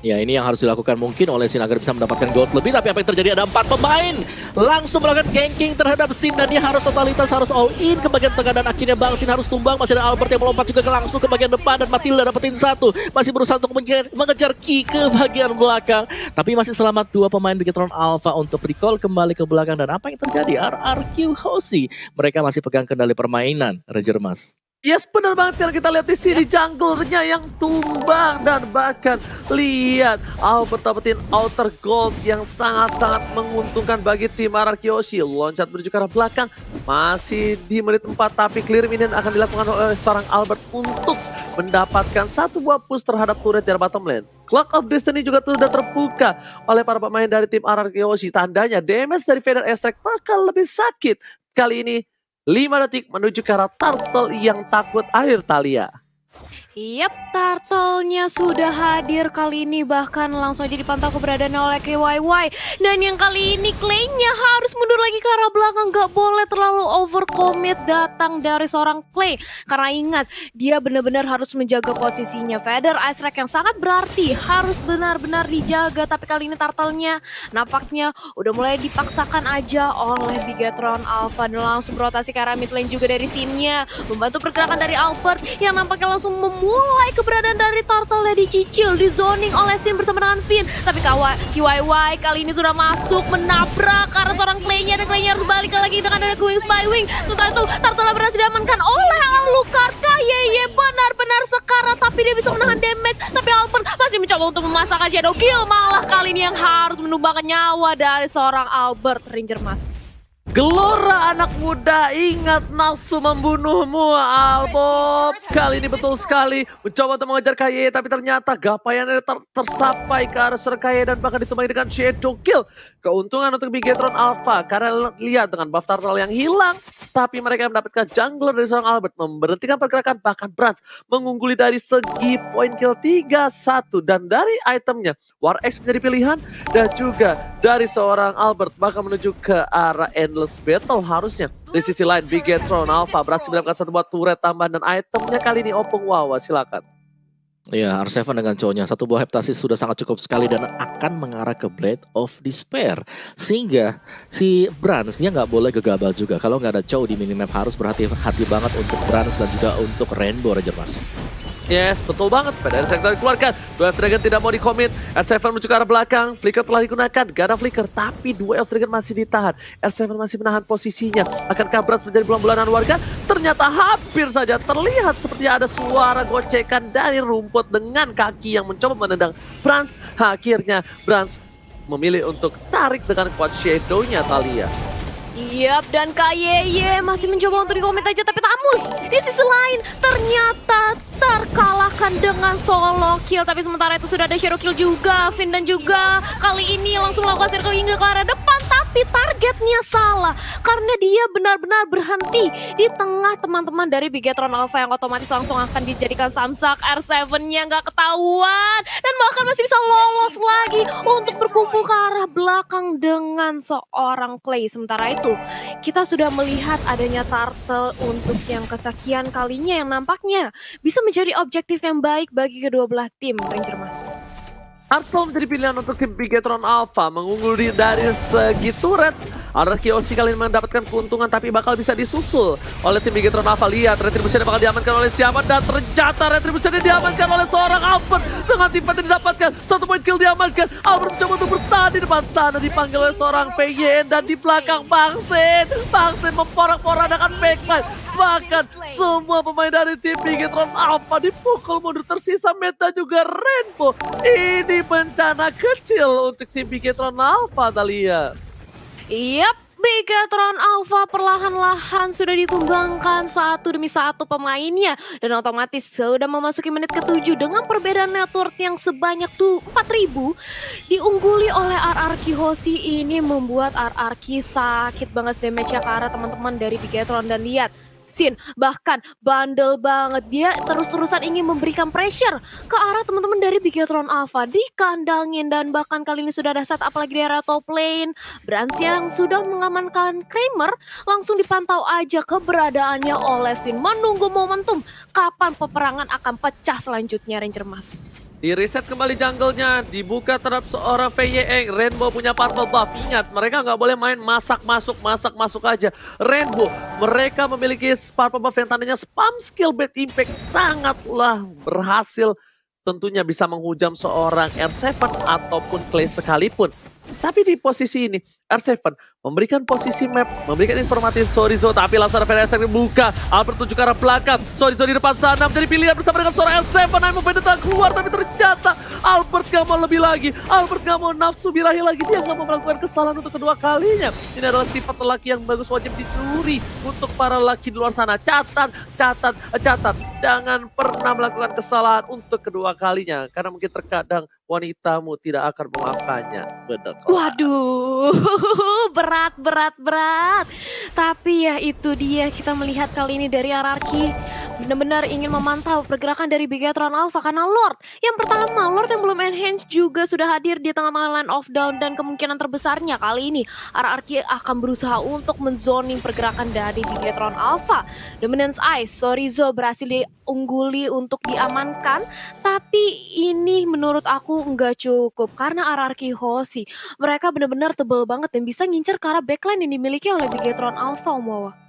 Ya, ini yang harus dilakukan mungkin oleh Sin agar bisa mendapatkan gold lebih. Tapi apa yang terjadi, ada 4 pemain langsung melakukan ganking terhadap Sin. Dan dia harus totalitas, harus all in ke bagian tengah. Dan akhirnya Bang Sin harus tumbang. Masih ada Albert yang melompat juga langsung ke bagian depan. Dan Matilda dapetin 1. Masih berusaha untuk mengejar Ki ke bagian belakang. Tapi masih selamat 2 pemain Bigetron Alpha untuk recall kembali ke belakang. Dan apa yang terjadi? RRQ Hoshi, mereka masih pegang kendali permainan, Ranger Mas. Yes, benar banget kalau kita lihat di sini junglernya yang tumbang dan bahkan lihat Albert dapetin outer gold yang sangat-sangat menguntungkan bagi tim RRQ Hoshi. Loncat menuju ke arah belakang masih di menit 4 tapi clear minion akan dilakukan oleh seorang Albert untuk mendapatkan 1 buah push terhadap turret dari bottom lane. Clock of Destiny juga sudah terbuka oleh para pemain dari tim RRQ Hoshi. Tandanya damage dari Vader Airstrike bakal lebih sakit kali ini. 5 detik menuju ke arah turtle yang takut air, Thalia. Yap, turtle-nya sudah hadir kali ini, bahkan langsung aja dipantau keberadaannya oleh KYY. Dan yang kali ini Clay-nya harus mundur lagi ke arah belakang, gak boleh terlalu overcommit datang dari seorang Clay. Karena ingat, dia benar-benar harus menjaga posisinya. Vader Airstrike yang sangat berarti harus benar-benar dijaga. Tapi kali ini turtle-nya nampaknya udah mulai dipaksakan aja oleh Bigetron Alpha. Dan langsung berotasi ke arah mid lane juga dari scene-nya. Membantu pergerakan dari Albert yang nampaknya langsung mulai keberadaan dari turtle dicicil, di zoning oleh Sin bersama dengan Finn. Tapi KYY kali ini sudah masuk menabrak karena seorang Clay-nya, dan Clay-nya harus balik lagi dengan ada Going Spywing. Setelah itu turtle berhasil diamankan oleh Alucard. Kayaknya benar-benar sekarat tapi dia bisa menahan damage. Tapi Albert masih mencoba untuk memasakkan Shadow Kill. Malah kali ini yang harus menumbangkan nyawa dari seorang Albert, Ranger Mas. Gelora anak muda, ingat nafsu membunuhmu, Albert. Kali ini betul sekali mencoba untuk mengejar KY, tapi ternyata gapaiannya tersapai ke arah seorang KY dan bahkan ditumpangi dengan Shadow Kill. Keuntungan untuk Bigetron Alpha karena lihat dengan buff turtle yang hilang, tapi mereka mendapatkan jungler dari seorang Albert, memberhentikan pergerakan, bahkan Brans mengungguli dari segi poin kill 3-1. Dan dari itemnya War X menjadi pilihan, dan juga dari seorang Albert bakal menuju ke arah Endless Battle harusnya. Di sisi lain Bigetron Alpha berhasil mendapatkan 1 buah turret tambahan, dan itemnya kali ini Opung Wawa, silakan. Ya, R7 dengan cowoknya 1 buah heptasis sudah sangat cukup sekali dan akan mengarah ke Blade of Despair. Sehingga si Brans nya nggak boleh gegabah juga. Kalau nggak ada cow di minimap harus berhati-hati banget untuk Brans dan juga untuk Rainbow, Ranger Mas. Yes, betul banget. Pada sektor dikeluarkan. Dua Elf Dragon tidak mau dikomit. R7 menuju ke arah belakang. Flicker telah digunakan. Gak ada flicker. Tapi 2 Elf Dragon masih ditahan. R7 masih menahan posisinya. Akankah Brans menjadi bulan-bulanan warga? Ternyata hampir saja terlihat seperti ada suara gocekan dari rumput dengan kaki yang mencoba menendang Brans. Akhirnya Brans memilih untuk tarik dengan kuat shadow-nya, Thalia. Yap, dan KYY masih mencoba untuk dikomit aja, tapi Tamus di sisi lain ternyata terkalahkan dengan solo kill. Tapi sementara itu sudah ada shadow kill juga. Finn dan juga kali ini langsung melakukan circle hingga ke arah depan, tapi targetnya salah karena dia benar-benar berhenti di tengah teman-teman dari Bigetron Alpha yang otomatis langsung akan dijadikan samsak. R7-nya nggak ketahuan dan bahkan masih bisa lolos lagi untuk berkumpul ke arah belakang dengan seorang Clay. Sementara itu kita sudah melihat adanya turtle untuk yang kesekian kalinya yang nampaknya bisa menjadi objektif yang baik bagi kedua belah tim, Ranger Mas. Turtle menjadi pilihan untuk tim Bigetron Alpha, mengunggul dari segi turret. RRQ OC kali ini mendapatkan keuntungan tapi bakal bisa disusul oleh tim Bigetron Alpha. Lihat Retribution bakal diamankan oleh siapa, dan ternyata Retribution diamankan oleh seorang Albert dengan tim yang didapatkan. 1 poin kill diamankan. Albert mencoba untuk bertahan di depan sana, dipanggil oleh seorang PYN, dan di belakang Bangsen memporak-porandakan backline. Bahkan semua pemain dari tim Bigetron Alpha dipukul mundur, tersisa Meta juga Rainbow. Ini bencana kecil untuk tim Bigetron Alpha, Thalia. Yap, Bigetron Alpha perlahan-lahan sudah ditumbangkan satu demi satu pemainnya, dan otomatis sudah memasuki menit ke-7 dengan perbedaan network yang sebanyak 4.000 diungguli oleh RRQ Hoshi. Ini membuat RRQ sakit banget damage-nya ke arah teman-teman dari Bigetron. Dan lihat Sin bahkan bandel banget, dia terus-terusan ingin memberikan pressure ke arah teman-teman dari Bigetron Alpha, dikandangin, dan bahkan kali ini sudah ada setup lagi di area top lane. Brans yang sudah mengamankan Kramer langsung dipantau aja keberadaannya oleh Finn, menunggu momentum kapan peperangan akan pecah selanjutnya. Ranger Mas Di reset kembali jungle-nya, dibuka terhadap seorang VYE. Rainbow punya purple buff. Ingat, mereka nggak boleh main masak masuk aja. Rainbow, mereka memiliki purple buff yang tandanya spam skill bad impact. Sangatlah berhasil tentunya bisa menghujam seorang R7 ataupun Clay sekalipun. Tapi di posisi ini, R7 memberikan posisi map, memberikan informasi Sorizo, tapi langsung ada VNS yang dibuka. Albert tuju ke arah belakang, Sorizo di depan sana menjadi pilihan bersama dengan seorang R7. Aimo datang keluar, tapi ternyata Albert gak mau lebih lagi. Albert gak mau nafsu birahi lagi, dia gak mau melakukan kesalahan untuk kedua kalinya. Ini adalah sifat lelaki yang bagus, wajib dicuri untuk para lelaki di luar sana. Catat, jangan pernah melakukan kesalahan untuk kedua kalinya, karena mungkin terkadang wanitamu tidak akan memaafkannya. Benar. waduh, berat. Tapi ya itu dia, kita melihat kali ini dari RRQ benar-benar ingin memantau pergerakan dari Bigetron Alpha, karena Lord yang pertama, Lord yang belum enhance juga sudah hadir di tengah-tengah line of down, dan kemungkinan terbesarnya kali ini RRQ akan berusaha untuk menzoning pergerakan dari Bigetron Alpha. Dominance Ice, Sorizo berhasil diungguli untuk diamankan, tapi ini menurut aku nggak cukup karena RRQ Hoshi mereka benar-benar tebel banget dan bisa ngincer ke arah backline yang dimiliki oleh Bigetron Alpha, Wawa.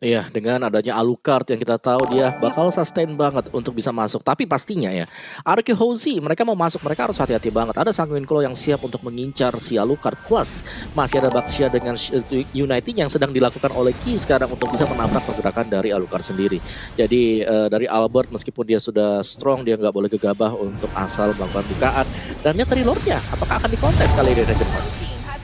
Iya, dengan adanya Alucard yang kita tahu dia bakal sustain banget untuk bisa masuk. Tapi pastinya ya, RRQ Hoshi mereka mau masuk, mereka harus hati-hati banget. Ada Sanguine Claw yang siap untuk mengincar si Alucard. Plus masih ada Baxia dengan United yang sedang dilakukan oleh Ki sekarang untuk bisa menabrak pergerakan dari Alucard sendiri. Jadi dari Albert meskipun dia sudah strong, dia nggak boleh gegabah untuk asal melakukan bukaan. Dan lihat dari Lordnya, apakah akan dikontes kali ini Ranger Mas?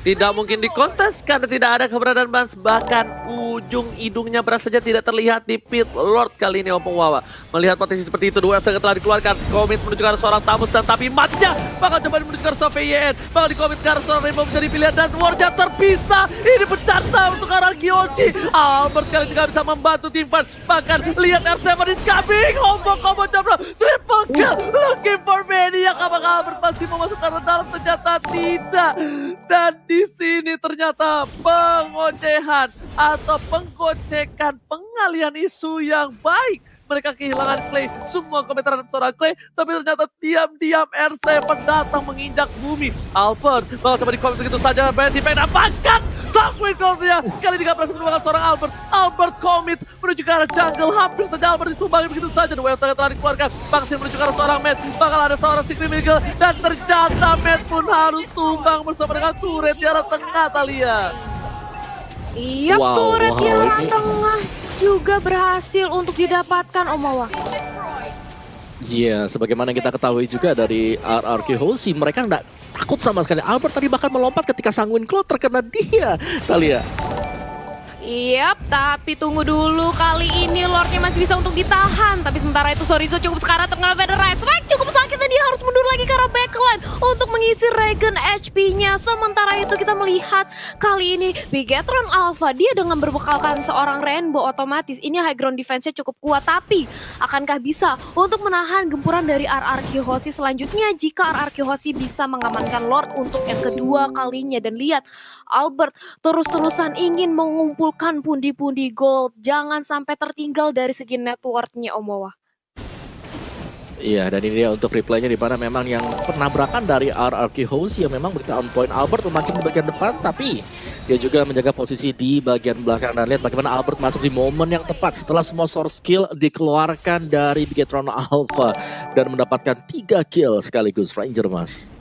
Tidak mungkin dikontes karena tidak ada keberadaan Bans. Bahkan ujung hidungnya beras saja tidak terlihat di pit Lord kali ini Opung Wawa. Melihat potensi seperti itu, dua FTG telah dikeluarkan. Komit menuju ke arah seorang Tamus, dan tapi matnya bakal coba menuju ke arah seorang VYN. Bakal dikomit ke arah seorang Rainbow menjadi pilihan, dan Wardnya terpisah. Ini bercarta untuk arah Kyoshi. Albert kali ini tidak bisa membantu tim Fan. Bahkan lihat R7 is coming. Combo jump triple kill. Looking for Maniac. Apakah Albert masih mau masuk ke arah dalam? Ternyata tidak. Dan di sini ternyata pengocehan atau penggocekan, pengalihan isu yang baik. Mereka kehilangan Clay, semua komentar terhadap seorang Clay, tapi ternyata diam-diam R7 datang menginjak bumi. Albert bakal coba dikomit begitu saja, Betty Pena bahkan Sanguine Claw-nya kali ini gak berhasil menemukan seorang Albert. Albert komit menuju ke arah jungle, hampir saja Albert ditumbangi begitu saja. Dua FTG telah dikeluarkan, Bangsin menuju ke arah seorang Matt, bakal ada seorang Secret Miracle, dan ternyata Matt pun harus tumbang bersama dengan Turret di arah tengah, Thalia. Iya, Wow, turret di arah ini- tengah juga berhasil untuk didapatkan, Om Wawa. Iya, sebagaimana kita ketahui juga dari RRQ Hoshi, mereka nggak takut sama sekali. Albert tadi bahkan melompat ketika Sanguine Claw terkena dia, Thalia. Yap, tapi tunggu dulu, kali ini Lordnya masih bisa untuk ditahan. Tapi sementara itu Sorizo cukup sekarang terkena Featherite Strike, cukup sakit dan dia harus mundur lagi ke arah backline untuk mengisi regen HP-nya. Sementara itu kita melihat kali ini Bigetron Alpha, dia dengan berbekalkan seorang Rainbow, otomatis ini high ground defense-nya cukup kuat. Tapi akankah bisa untuk menahan gempuran dari RRQ Hoshi selanjutnya jika RRQ Hoshi bisa mengamankan Lord untuk yang kedua kalinya? Dan lihat, Albert terus-terusan ingin mengumpulkan pundi-pundi gold. Jangan sampai tertinggal dari segi networknya, Om Wawa. Iya, dan ini dia untuk replaynya di mana memang yang penabrakan dari RRQ House yang memang berita on point. Albert memancing di bagian depan, tapi dia juga menjaga posisi di bagian belakang. Dan lihat bagaimana Albert masuk di momen yang tepat setelah semua source skill dikeluarkan dari Bigetron Alpha dan mendapatkan 3 kill sekaligus Ranger Mas.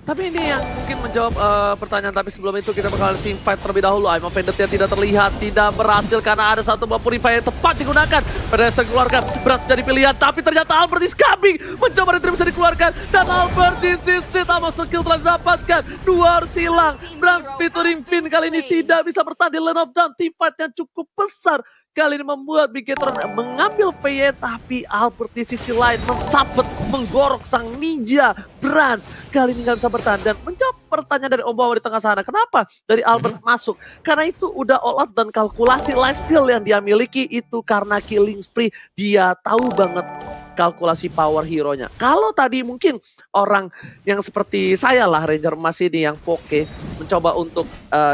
Tapi ini yang mungkin menjawab pertanyaan, tapi sebelum itu kita bakal team fight terlebih dahulu. I'm Offended yang tidak terlihat, tidak berhasil karena ada satu buah purify yang tepat digunakan. Pedestrian dikeluarkan, berhasil jadi pilihan, tapi ternyata Albert is coming. Mencoba retrieve bisa dikeluarkan, dan Albert disit sama skill telah didapatkan. 2 harus hilang, Brans featuring Pin kali ini tidak bisa bertahan di lane of down. Team fight yang cukup besar kali ini membuat Bigetron mengambil PY, tapi Albert di sisi lain mensabet, menggorok sang ninja Brans. Kali ini nggak bisa bertahan dan menjawab pertanyaan dari Om Bawa di tengah sana. Kenapa dari Albert masuk? Karena itu udah all out dan kalkulasi lifesteal yang dia miliki itu karena killing spree. Dia tahu banget kalkulasi power hero-nya. Kalau tadi mungkin orang yang seperti saya lah, Ranger Emas ini yang poke mencoba untuk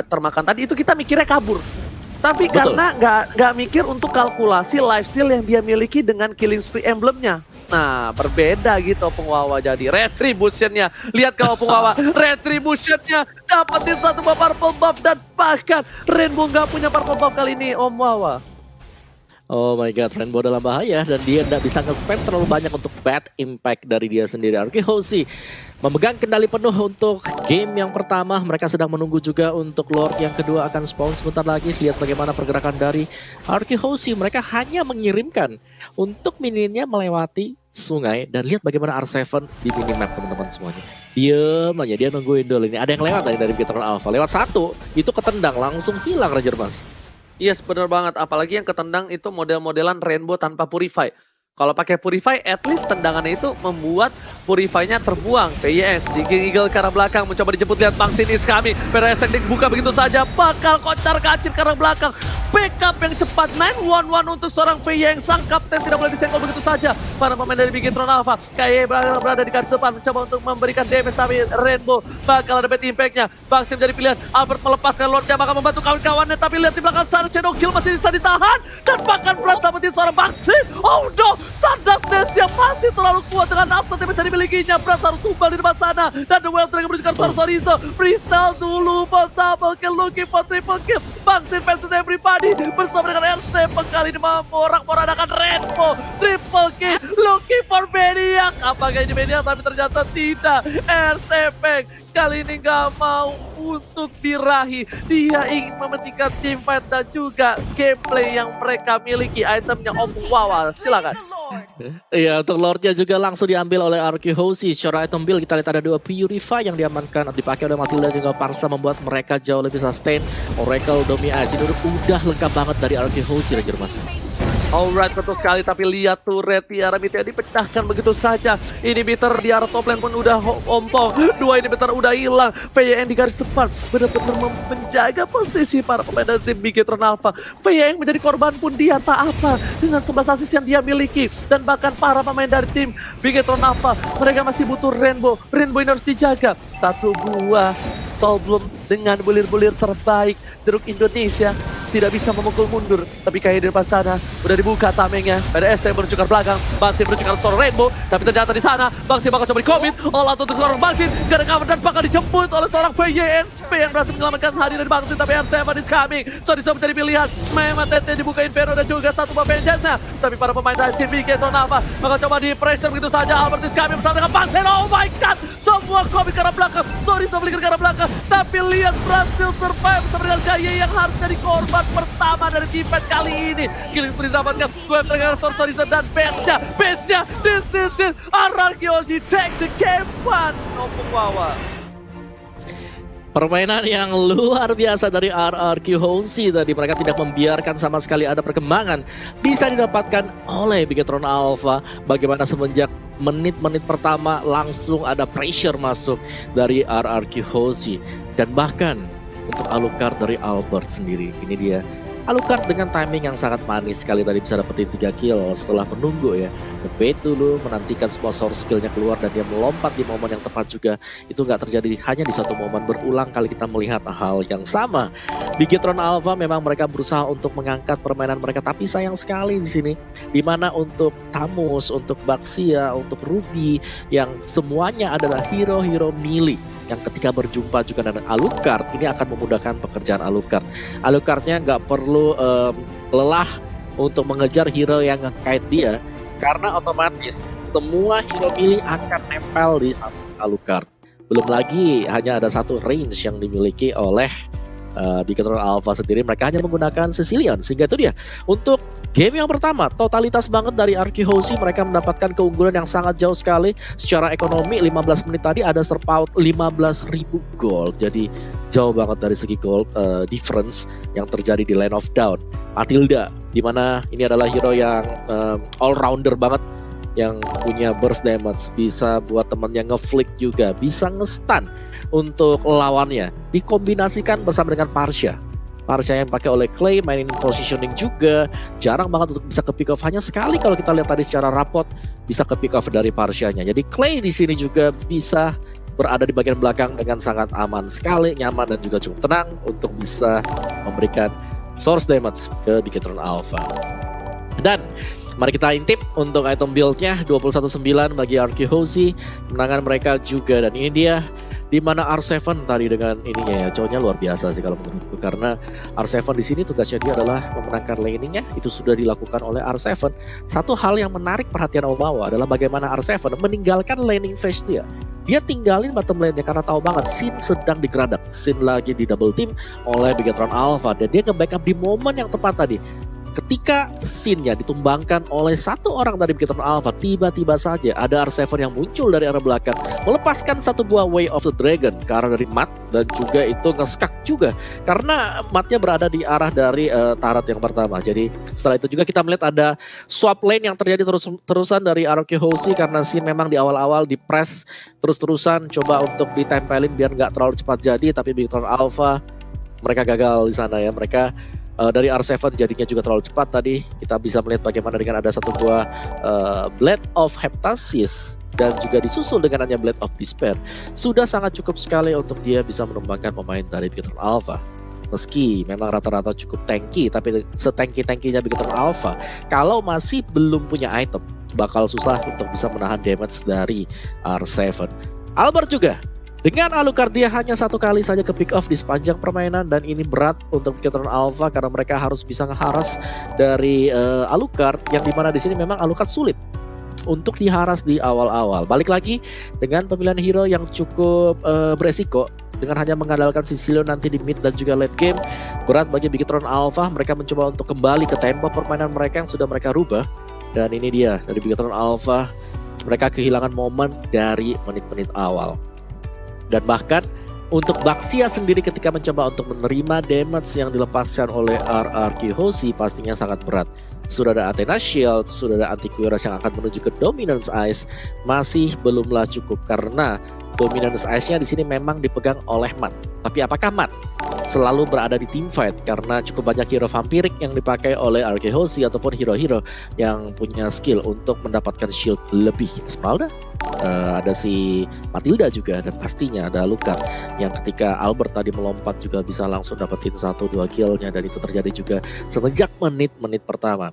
termakan tadi, itu kita mikirnya kabur. Tapi Betul. karena nggak mikir untuk kalkulasi lifesteal yang dia miliki dengan killing spree emblemnya. Nah, berbeda gitu Opung Wawa jadi retribution-nya. Lihat ke Opung Wawa, retribution-nya dapetin satu buah purple buff dan bahkan Rainbow nggak punya purple buff kali ini Om Wawa. Oh my god, Rainbow dalam bahaya dan dia tidak bisa nge-spend terlalu banyak untuk bad impact dari dia sendiri. RRQ House memegang kendali penuh untuk game yang pertama. Mereka sedang menunggu juga untuk Lord yang kedua akan spawn sebentar lagi. Lihat bagaimana pergerakan dari RRQ House. Mereka hanya mengirimkan untuk mininnya melewati sungai. Dan lihat bagaimana R7 di minimap teman-teman semuanya. Diam aja, dia nungguin dulu ini. Ada yang lewat dari Bigetron Alpha. Lewat satu, itu ketendang, langsung hilang Ranger Mas. Yes, benar banget. Apalagi yang ketendang itu model-modelan Rainbow tanpa purify. Kalau pakai purify, at least tendangannya itu membuat purify-nya terbuang. PYS, Seeking Eagle ke arah belakang, mencoba dijemput, lihat Bangsin is coming. PRS teknik buka begitu saja, bakal kocar kacir ke arah belakang. Backup yang cepat, 911 untuk seorang VY yang sang kapten tidak boleh disenggol begitu saja. Para pemain dari Bigetron Alpha, KY berada di garis depan, mencoba untuk memberikan damage, tapi Rainbow bakal ada bad impact-nya. Bangsin menjadi pilihan, Albert melepaskan Lordnya, bakal membantu kawan-kawannya, tapi lihat di belakang sana, Shadow Kill masih bisa ditahan. Dan bahkan Brans dapetin seorang Bangsin. Oh no! Stardust Dance yang masih terlalu kuat dengan upset yang bisa dimilikinya. Brans harus tumbal di depan sana. Dan The Wild Dragon menunjukkan Sorcerer. Freestyle dulu, double kill, looking for triple kill. Bangsin versus everybody bersama dengan RC kali ini memorak-morandakan Rainbow. Triple kill, looking for Maniac. Apakah ini Maniac? Tapi ternyata tidak. RC Peng kali ini gak mau untuk birahi. Dia ingin mementingkan team fight dan juga gameplay yang mereka miliki. Itemnya Opung Wawa, silakan. Iya, untuk Lordnya juga langsung diambil oleh RRQ House. Secara item build kita lihat ada 2 Purify yang diamankan, dipakai oleh Matilda juga Parsa, membuat mereka jauh lebih sustain. Oracle, Domi Ice ini udah lengkap banget dari RRQ House, Ranger Mas. Alright, betul sekali, tapi lihat turret Tiara Mita dipecahkan begitu saja. Inhibitor di arah top lane pun udah ompong. 2 inhibitor udah hilang. VYN di garis depan benar-benar menjaga posisi para pemain dari tim Bigetron Alpha. VYN menjadi korban pun dia tak apa dengan 11 assist yang dia miliki. Dan bahkan para pemain dari tim Bigetron Alpha, mereka masih butuh Rainbow. Rainbow ini harus dijaga. Satu buah Soul Bloom dengan bulir-bulir terbaik Jeruk Indonesia tidak bisa memukul mundur, tapi kayak di depan sana udah dibuka tamengnya. Ada ST menuju ke belakang, Bangsin menuju ke arah Rainbow, tapi ternyata di sana Bangsin bakal coba di-commit, all out untuk seorang Bangsin, gak ada cover dan bakal dijemput oleh seorang VYN. VYN berhasil menyelamatkan hari dari Bangsin, tapi R7 is coming. So bisa menjadi pilihan, memang TT dibuka Inferno dan juga satu buah vengeance-nya, tapi para pemain dari tim Bigetron Alpha bakal coba di-pressure begitu saja. Albert is coming bersama dengan Bangsin. Oh my god, semua commit ke arah belakang, sorry flicker ke arah belakang, tapi lihat berhasil survive bersama dengan Jaya yang harus jadi korban pertama dari tim fight kali ini. Killing spree dapatkan Web Trigger Sorcerer dan base-nya this is it. RRQ House take the game one. Opung Wawa. Permainan yang luar biasa dari RRQ House tadi, mereka tidak membiarkan sama sekali ada perkembangan bisa didapatkan oleh Bigetron Alpha. Bagaimana semenjak menit-menit pertama langsung ada pressure masuk dari RRQ House, dan bahkan untuk Alucard dari Albert sendiri. Ini dia Alucard dengan timing yang sangat manis sekali tadi bisa dapetin 3 kill setelah menunggu ya. Wait dulu, menantikan semua source skillnya keluar dan dia melompat di momen yang tepat juga. Itu nggak terjadi hanya di satu momen, berulang kali kita melihat hal yang sama. Bigetron Alpha memang mereka berusaha untuk mengangkat permainan mereka, tapi sayang sekali di sini, dimana untuk Tamus, untuk Baxia, untuk Ruby yang semuanya adalah hero-hero melee yang ketika berjumpa juga dengan Alucard ini akan memudahkan pekerjaan Alucard. Alucardnya nggak perlu lelah untuk mengejar hero yang ngekait dia karena otomatis semua hero melee akan nempel di satu Alucard. Belum lagi hanya ada satu range yang dimiliki oleh Bigetron Alpha sendiri, mereka hanya menggunakan Sicilian, sehingga itu dia untuk game yang pertama totalitas banget dari Arkyhosi. Mereka mendapatkan keunggulan yang sangat jauh sekali secara ekonomi. 15 menit tadi ada terpaut 15.000 gold, jadi jauh banget dari segi gold difference yang terjadi di Land of Dawn. Matilda, dimana ini adalah hero yang all rounder banget, yang punya burst damage, bisa buat temennya ngeflick juga, bisa nge-stun untuk lawannya, dikombinasikan bersama dengan Parsha yang dipakai oleh Clay, mainin positioning juga, jarang banget untuk bisa ke pick off, hanya sekali kalau kita lihat tadi secara rapot bisa ke pick off dari Parsha-nya. Jadi Clay di sini juga bisa berada di bagian belakang dengan sangat aman sekali, nyaman dan juga cukup tenang untuk bisa memberikan source damage ke Bigetron Alpha. Dan mari kita intip untuk item build-nya 21-9 bagi Arkyhosi, menangan mereka juga. Dan ini dia dimana R7 tadi dengan ininya ya, cowoknya luar biasa sih kalau menurutku, karena R7 di sini tugasnya dia adalah memenangkan laningnya. Itu sudah dilakukan oleh R7. Satu hal yang menarik perhatian Omawa adalah bagaimana R7 meninggalkan laning phase dia. Dia tinggalin bottom lane-nya karena tahu banget Sin sedang digeradak, Sin lagi di double team oleh Bigetron Alpha, dan dia nge-backup di momen yang tepat tadi. Ketika Sin-nya ditumbangkan oleh satu orang dari Bigetron Alpha, tiba-tiba saja ada R7 yang muncul dari arah belakang, melepaskan satu buah Way of the Dragon ke arah dari Mat, dan juga itu nge-skak juga karena Matnya berada di arah dari turret yang pertama. Jadi setelah itu juga kita melihat ada swap lane yang terjadi terus-terusan dari Arkyhosi, karena Sin memang di awal-awal di press terus-terusan, coba untuk ditempelin biar nggak terlalu cepat jadi, tapi Bigetron Alpha mereka gagal di sana ya. Mereka dari R7 jadinya juga terlalu cepat tadi. Kita bisa melihat bagaimana dengan ada satu buah Blade of Heptasis dan juga disusul dengan hanya Blade of Despair, sudah sangat cukup sekali untuk dia bisa menumbangkan pemain dari Bigetron Alpha. Meski memang rata-rata cukup tanky, tapi setangky-tankynya Bigetron Alpha, kalau masih belum punya item, bakal susah untuk bisa menahan damage dari R7. Albert juga dengan Alucard dia hanya satu kali saja ke pick off di sepanjang permainan, dan ini berat untuk Bigetron Alpha karena mereka harus bisa ngeharas dari Alucard, yang dimana di sini memang Alucard sulit untuk diharas di awal-awal. Balik lagi dengan pemilihan hero yang cukup beresiko, dengan hanya mengandalkan Sicilian nanti di mid dan juga late game. Berat bagi Bigetron Alpha, mereka mencoba untuk kembali ke tempo permainan mereka yang sudah mereka rubah, dan ini dia dari Bigetron Alpha, mereka kehilangan momen dari menit-menit awal. Dan bahkan untuk Baxia sendiri ketika mencoba untuk menerima damage yang dilepaskan oleh Arkyhosi pastinya sangat berat. Sudah ada Athena Shield, sudah ada Antiquaris yang akan menuju ke Dominance Ice, masih belumlah cukup karena Dominance Ice-nya di sini memang dipegang oleh Mat. Tapi apakah Mat selalu berada di team fight karena cukup banyak hero vampirik yang dipakai oleh Arkyhosi ataupun hero-hero yang punya skill untuk mendapatkan shield lebih. Esmeralda, ada si Matilda juga, dan pastinya ada Alucard yang ketika Albert tadi melompat juga bisa langsung dapetin 1-2 killnya, dan itu terjadi juga semenjak menit-menit pertama.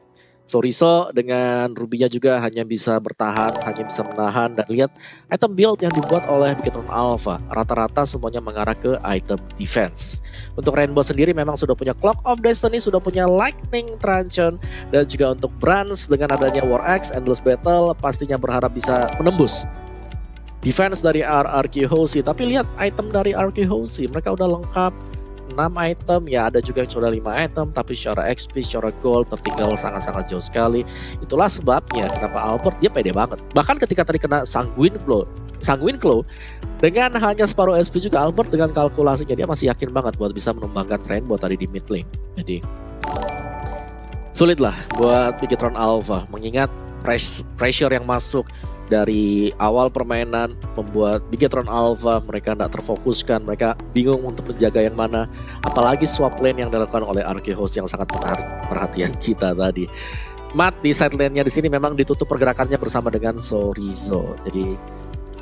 Soriso dengan Rubinya juga hanya bisa bertahan, hanya bisa menahan, dan lihat item build yang dibuat oleh Bigetron Alpha rata-rata semuanya mengarah ke item defense. Untuk Rainbow sendiri memang sudah punya Clock of Destiny, sudah punya Lightning Truncheon, dan juga untuk Brands dengan adanya War Axe, Endless Battle pastinya berharap bisa menembus defense dari Arkyhosi. Tapi lihat item dari Arkyhosi, mereka udah lengkap 6 item, ya ada juga yang sudah 5 item, tapi secara XP, secara gold tertinggal sangat-sangat jauh sekali. Itulah sebabnya kenapa Albert dia pede banget. Bahkan ketika tadi kena Sanguine Claw dengan hanya separuh SP juga, Albert dengan kalkulasinya dia masih yakin banget buat bisa menumbangkan Rainbow tadi di mid lane. Jadi sulit lah buat Bigetron Alpha, mengingat pressure yang masuk dari awal permainan membuat Bigetron Alpha mereka tidak terfokuskan, mereka bingung untuk menjaga yang mana. Apalagi swap lane yang dilakukan oleh Arkehost yang sangat menarik perhatian kita tadi. Matt di side lane-nya di sini memang ditutup pergerakannya bersama dengan Sorizo. Jadi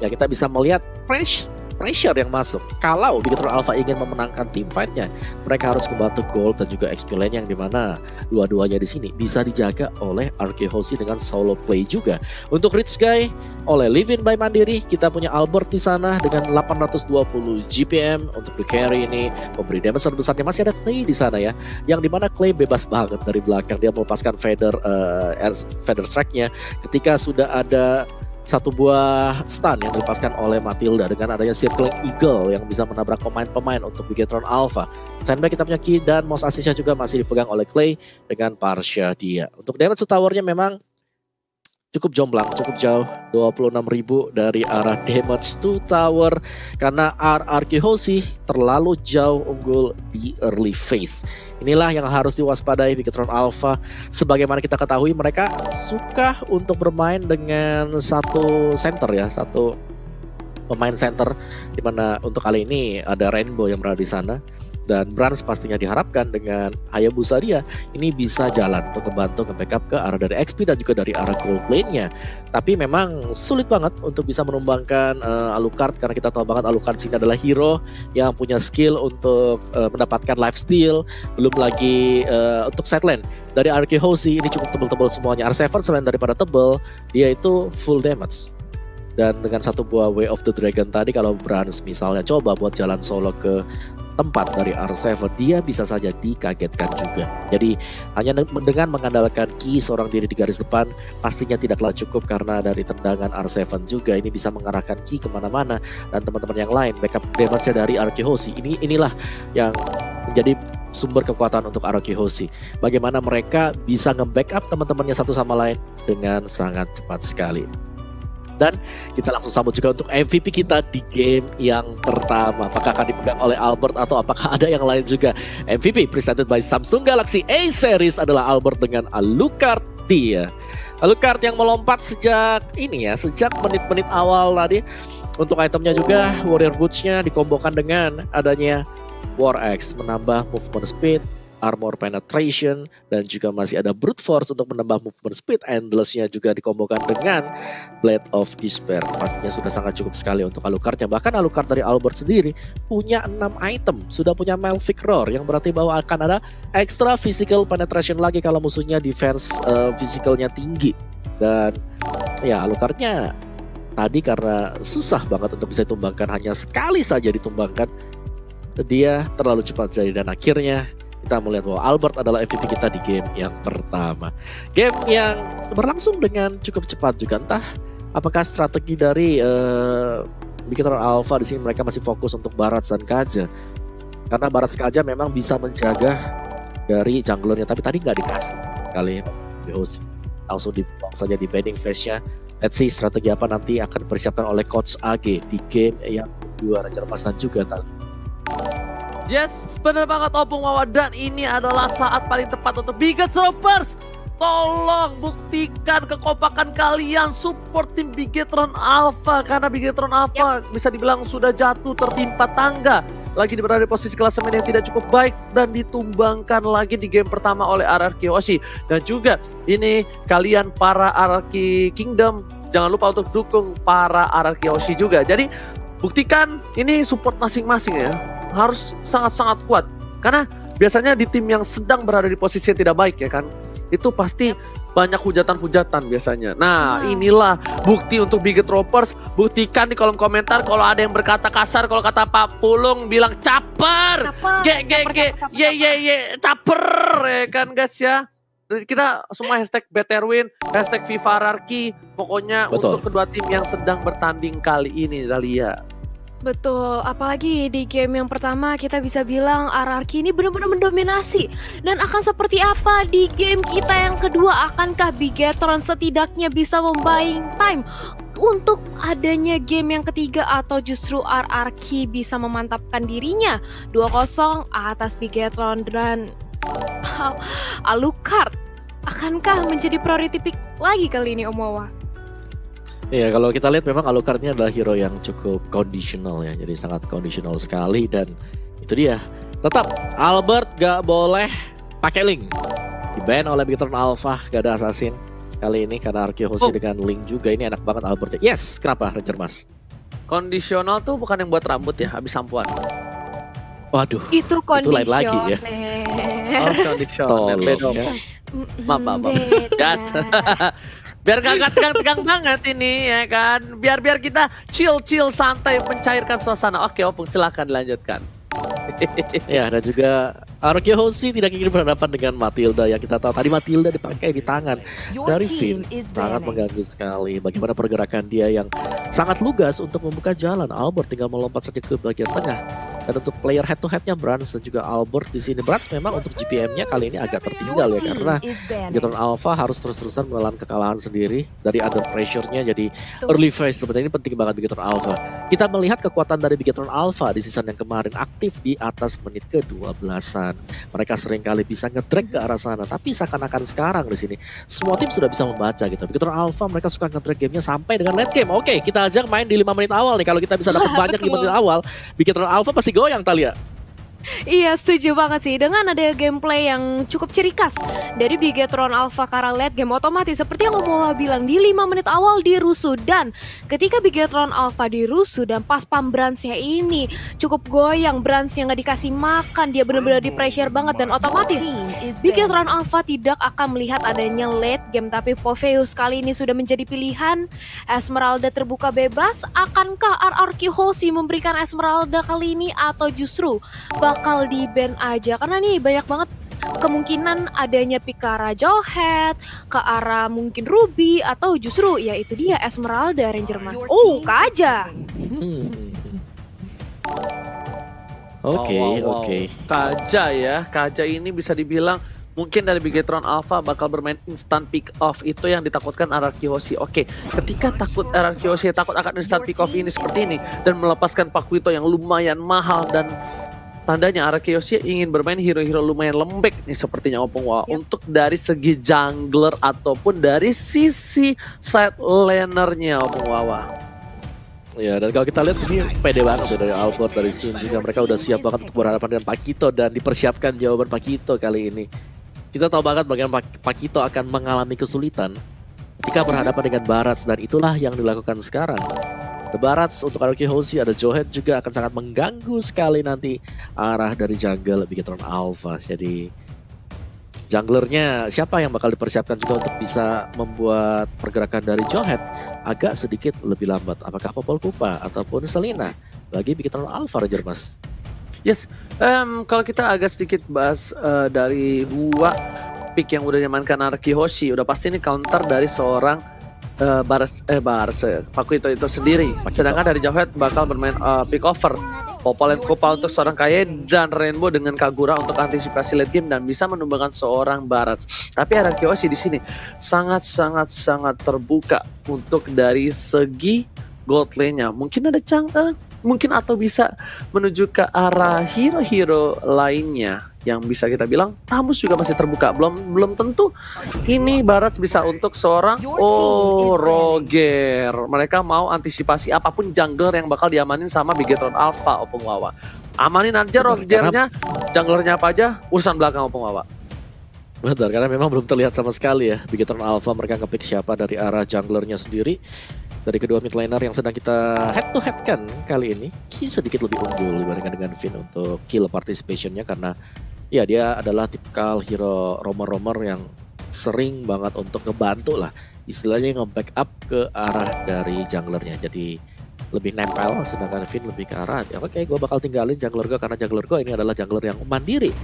ya kita bisa melihat pressure yang masuk. Kalau Bigetron Alpha ingin memenangkan team fight-nya, mereka harus membantu gold dan juga XP lane yang dimana dua-duanya di sini bisa dijaga oleh Arkehost dengan solo play juga. Untuk Rich Guy oleh Livin by Mandiri, kita punya Albert di sana dengan 820 GPM untuk the carry ini, memberi damage terbesarnya. Masih ada Clay di sana ya, yang dimana Clay bebas banget dari belakang, dia melepaskan feather strike-nya ketika sudah ada satu buah stun yang dilepaskan oleh Matilda dengan adanya Circling Eagle yang bisa menabrak pemain-pemain untuk Bigetron Alpha. Sandbag kita punya Ki dan most assist-nya juga masih dipegang oleh Clay dengan Parsha dia. Untuk damage towernya memang cukup jomplang, cukup jauh, 26.000 dari arah damage to tower karena Arkehost terlalu jauh unggul di early phase. Inilah yang harus diwaspadai Bigetron Alpha. Sebagaimana kita ketahui mereka suka untuk bermain dengan satu center ya, satu pemain center, dimana untuk kali ini ada Rainbow yang berada di sana. Dan Brans pastinya diharapkan dengan Hayabusa dia ini bisa jalan untuk membantu nge-backup ke arah dari XP dan juga dari arah gold lane-nya. Tapi memang sulit banget untuk bisa menumbangkan Alucard karena kita tahu banget Alucard sini adalah hero yang punya skill untuk mendapatkan lifesteal. Belum lagi untuk side lane dari Arkehost ini cukup tebel-tebel semuanya. R7 selain daripada tebel, dia itu full damage. Dan dengan satu buah Way of the Dragon tadi, kalau Brans misalnya coba buat jalan solo ke tempat dari R7, dia bisa saja dikagetkan juga. Jadi hanya dengan mengandalkan Ki seorang diri di garis depan pastinya tidaklah cukup, karena dari tendangan R7 juga ini bisa mengarahkan Ki kemana-mana dan teman-teman yang lain. Backup damage-nya dari Arkehost inilah yang menjadi sumber kekuatan untuk Arkehost. Bagaimana mereka bisa nge-backup teman-temannya satu sama lain dengan sangat cepat sekali. Dan kita langsung sambut juga untuk MVP kita di game yang pertama. Apakah akan dipegang oleh Albert atau apakah ada yang lain juga? MVP presented by Samsung Galaxy A Series adalah Albert dengan Alucard dia. Alucard yang melompat sejak ini ya, sejak menit-menit awal tadi. Untuk itemnya juga Warrior Boots-nya dikombokan dengan adanya War Axe, menambah movement speed, armor penetration, dan juga masih ada brute force untuk menambah movement speed. Endless-nya juga dikombokan dengan Blade of Despair. Pastinya sudah sangat cukup sekali untuk Alucard-nya. Bahkan Alucard dari Albert sendiri punya 6 item, sudah punya Malefic Roar, yang berarti bahwa akan ada extra physical penetration lagi kalau musuhnya defense physicalnya tinggi. Dan ya Alucard-nya tadi karena susah banget untuk bisa ditumbangkan, hanya sekali saja ditumbangkan, dia terlalu cepat jadi, dan akhirnya kita melihat bahwa Albert adalah MVP kita di game yang pertama. Game yang berlangsung dengan cukup cepat juga. Entah apakah strategi dari Bigetron Alpha di sini mereka masih fokus untuk Barat dan Kaja. Karena Barat Kaja memang bisa menjaga dari junglernya, tapi tadi nggak dikasih kali host. Langsung dibuang saja di banning phase-nya. Let's see strategi apa nanti akan dipersiapkan oleh Coach AG di game yang kedua Ranger Emas dan juga tadi. Yes, benar banget Opung Wawa, dan ini adalah saat paling tepat untuk Bigetroners. Tolong buktikan kekompakan kalian, support tim Bigetron Alpha, karena Bigetron Alpha bisa dibilang sudah jatuh tertimpa tangga. Lagi berada di posisi klasemen yang tidak cukup baik dan ditumbangkan lagi di game pertama oleh Arkehost. Dan juga ini kalian para Araki Kingdom, jangan lupa untuk dukung para Arkehost juga. Jadi buktikan ini support masing-masing ya, harus sangat-sangat kuat. Karena biasanya di tim yang sedang berada di posisi yang tidak baik ya kan, itu pasti banyak hujatan-hujatan biasanya. Nah inilah bukti untuk Bigetropers. Buktikan di kolom komentar. Kalau ada yang berkata kasar, kalau kata Pak Pulung bilang caper, caper ya kan guys ya. Kita semua hashtag BetterWin, hashtag Vivararki. Pokoknya betul, untuk kedua tim yang sedang bertanding kali ini, Dahlia. Betul, apalagi di game yang pertama kita bisa bilang RRQ ini benar-benar mendominasi. Dan akan seperti apa di game kita yang kedua? Akankah Bigetron setidaknya bisa membuying time untuk adanya game yang ketiga, atau justru RRQ bisa memantapkan dirinya 2-0 atas Bigetron dan Alucard? Akankah menjadi priority pick lagi kali ini, Om Wawa? Iya, kalau kita lihat memang Alucardnya adalah hero yang cukup conditional ya, jadi sangat conditional sekali dan itu dia. Tetap Albert gak boleh pakai Link, di-ban oleh Bigetron Alpha, gak ada assassin kali ini karena Arkehosi dengan Link juga. Ini enak banget Albertnya. Yes, kenapa Ranger Mas? Kondisional tuh bukan yang buat rambut ya, habis sampuan. Waduh, Itu lain lagi ya. Oh, kondisional. tolong ya. Maaf. Gas. Biar gak tegang-tegang banget ini ya kan. Biar kita chill santai mencairkan suasana. Oke, Opung silakan dilanjutkan. Ya, dan juga Arkehosi tidak ingin berhadapan dengan Matilda yang kita tahu tadi Matilda dipakai di tangan dari Finn. Sangat mengganggu sekali. Bagaimana pergerakan dia yang sangat lugas untuk membuka jalan. Albert tinggal melompat saja ke bagian tengah. Dan untuk player head to headnya Brans dan juga Albert di sini. Brans memang untuk GPM-nya kali ini agak tertinggal ya karena Bigetron Alpha harus terus-terusan menelan kekalahan sendiri dari under pressure-nya. Jadi early phase sebenarnya ini penting banget Bigetron Alpha. Kita melihat kekuatan dari Bigetron Alpha di season yang kemarin aktif di atas menit ke-12-an. Mereka seringkali bisa nge-drag ke arah sana, tapi seakan-akan sekarang di sini semua tim sudah bisa membaca gitu. Bigetron Alpha mereka suka nge-drag gamenya sampai dengan late game. Oke, kita ajak main di 5 menit awal nih. Kalau kita bisa dapat banyak di 5 menit awal, Bigetron Alpha pasti goyang Talia. Iya, setuju banget sih dengan ada gameplay yang cukup ciri khas dari Bigetron Alpha karena late game otomatis seperti yang Omoa bilang di 5 menit awal dirusuh, dan ketika Bigetron Alpha dirusuh dan pas pam Bransnya ini cukup goyang, Bransnya nggak dikasih makan, dia benar-benar di pressure banget dan otomatis Bigetron Alpha tidak akan melihat adanya late game, tapi Popheus kali ini sudah menjadi pilihan. Esmeralda terbuka bebas, akankah Arkehosi memberikan Esmeralda kali ini atau justru bakal di-ban aja? Karena nih banyak banget kemungkinan adanya pick ke arah Jawhead, ke arah mungkin Ruby, atau justru ya itu dia Esmeralda Ranger Mas. Oh, Kaja. Oke. Kaja ini bisa dibilang mungkin dari Bigetron Alpha bakal bermain instant pick off, itu yang ditakutkan Arkehosi. Oke, ketika Arkehosi takut akan instant pick off ini seperti ini dan melepaskan Pakuito yang lumayan mahal, dan tandanya Arkehosi ingin bermain hero-hero lumayan lembek nih sepertinya Opung Wawa. Untuk dari segi jungler ataupun dari sisi side lanernya Opung Wawa. Ya, dan kalau kita lihat ini pede banget ya dari Albert, dari Sin juga mereka udah siap banget untuk berhadapan dengan Paquito dan dipersiapkan jawaban Paquito kali ini. Kita tahu banget bagaimana Paquito akan mengalami kesulitan ketika berhadapan dengan Barats, dan itulah yang dilakukan sekarang. The Barats untuk Arkehosi, ada Jawhead juga akan sangat mengganggu sekali nanti arah dari jungle Bigetron Alpha. Jadi junglernya siapa yang bakal dipersiapkan juga untuk bisa membuat pergerakan dari Jawhead agak sedikit lebih lambat. Apakah Popol Pupa ataupun Selena bagi Bigetron Alpha, Ranger Mas? Yes, kalau kita agak sedikit bahas dari dua pick yang udah diamankan Arkehosi, udah pasti ini counter dari seorang Pakuito itu sendiri. Sedangkan dari Jawhead bakal bermain pick over Popol and Kupa untuk seorang Kaye, dan Rainbow dengan Kagura untuk antisipasi late game dan bisa menumbangkan seorang Barats. Tapi Arkehosi di sini sangat terbuka untuk dari segi gold lane-nya. Mungkin ada mungkin atau bisa menuju ke arah hero-hero lainnya yang bisa kita bilang Tamus juga masih terbuka. Belum tentu ini Barats bisa untuk seorang Roger. Mereka mau antisipasi apapun jungler yang bakal diamanin sama Bigetron Alpha Opung Wawa. Amanin aja Rogernya, junglernya apa aja urusan belakang Opung Wawa. Betul, karena memang belum terlihat sama sekali ya Bigetron Alpha mereka nge-pick siapa dari arah junglernya sendiri. Dari kedua mid laner yang sedang kita head to head kan kali ini, sedikit lebih unggul dibandingkan dengan Finn untuk kill participationnya, karena ya dia adalah tipikal hero roamer yang sering banget untuk ngebantu lah, istilahnya nge-backup ke arah dari junglernya. Jadi lebih nempel, sedangkan Finn lebih ke arah ya, oke, gue bakal tinggalin jungler gue karena jungler gue ini adalah jungler yang mandiri.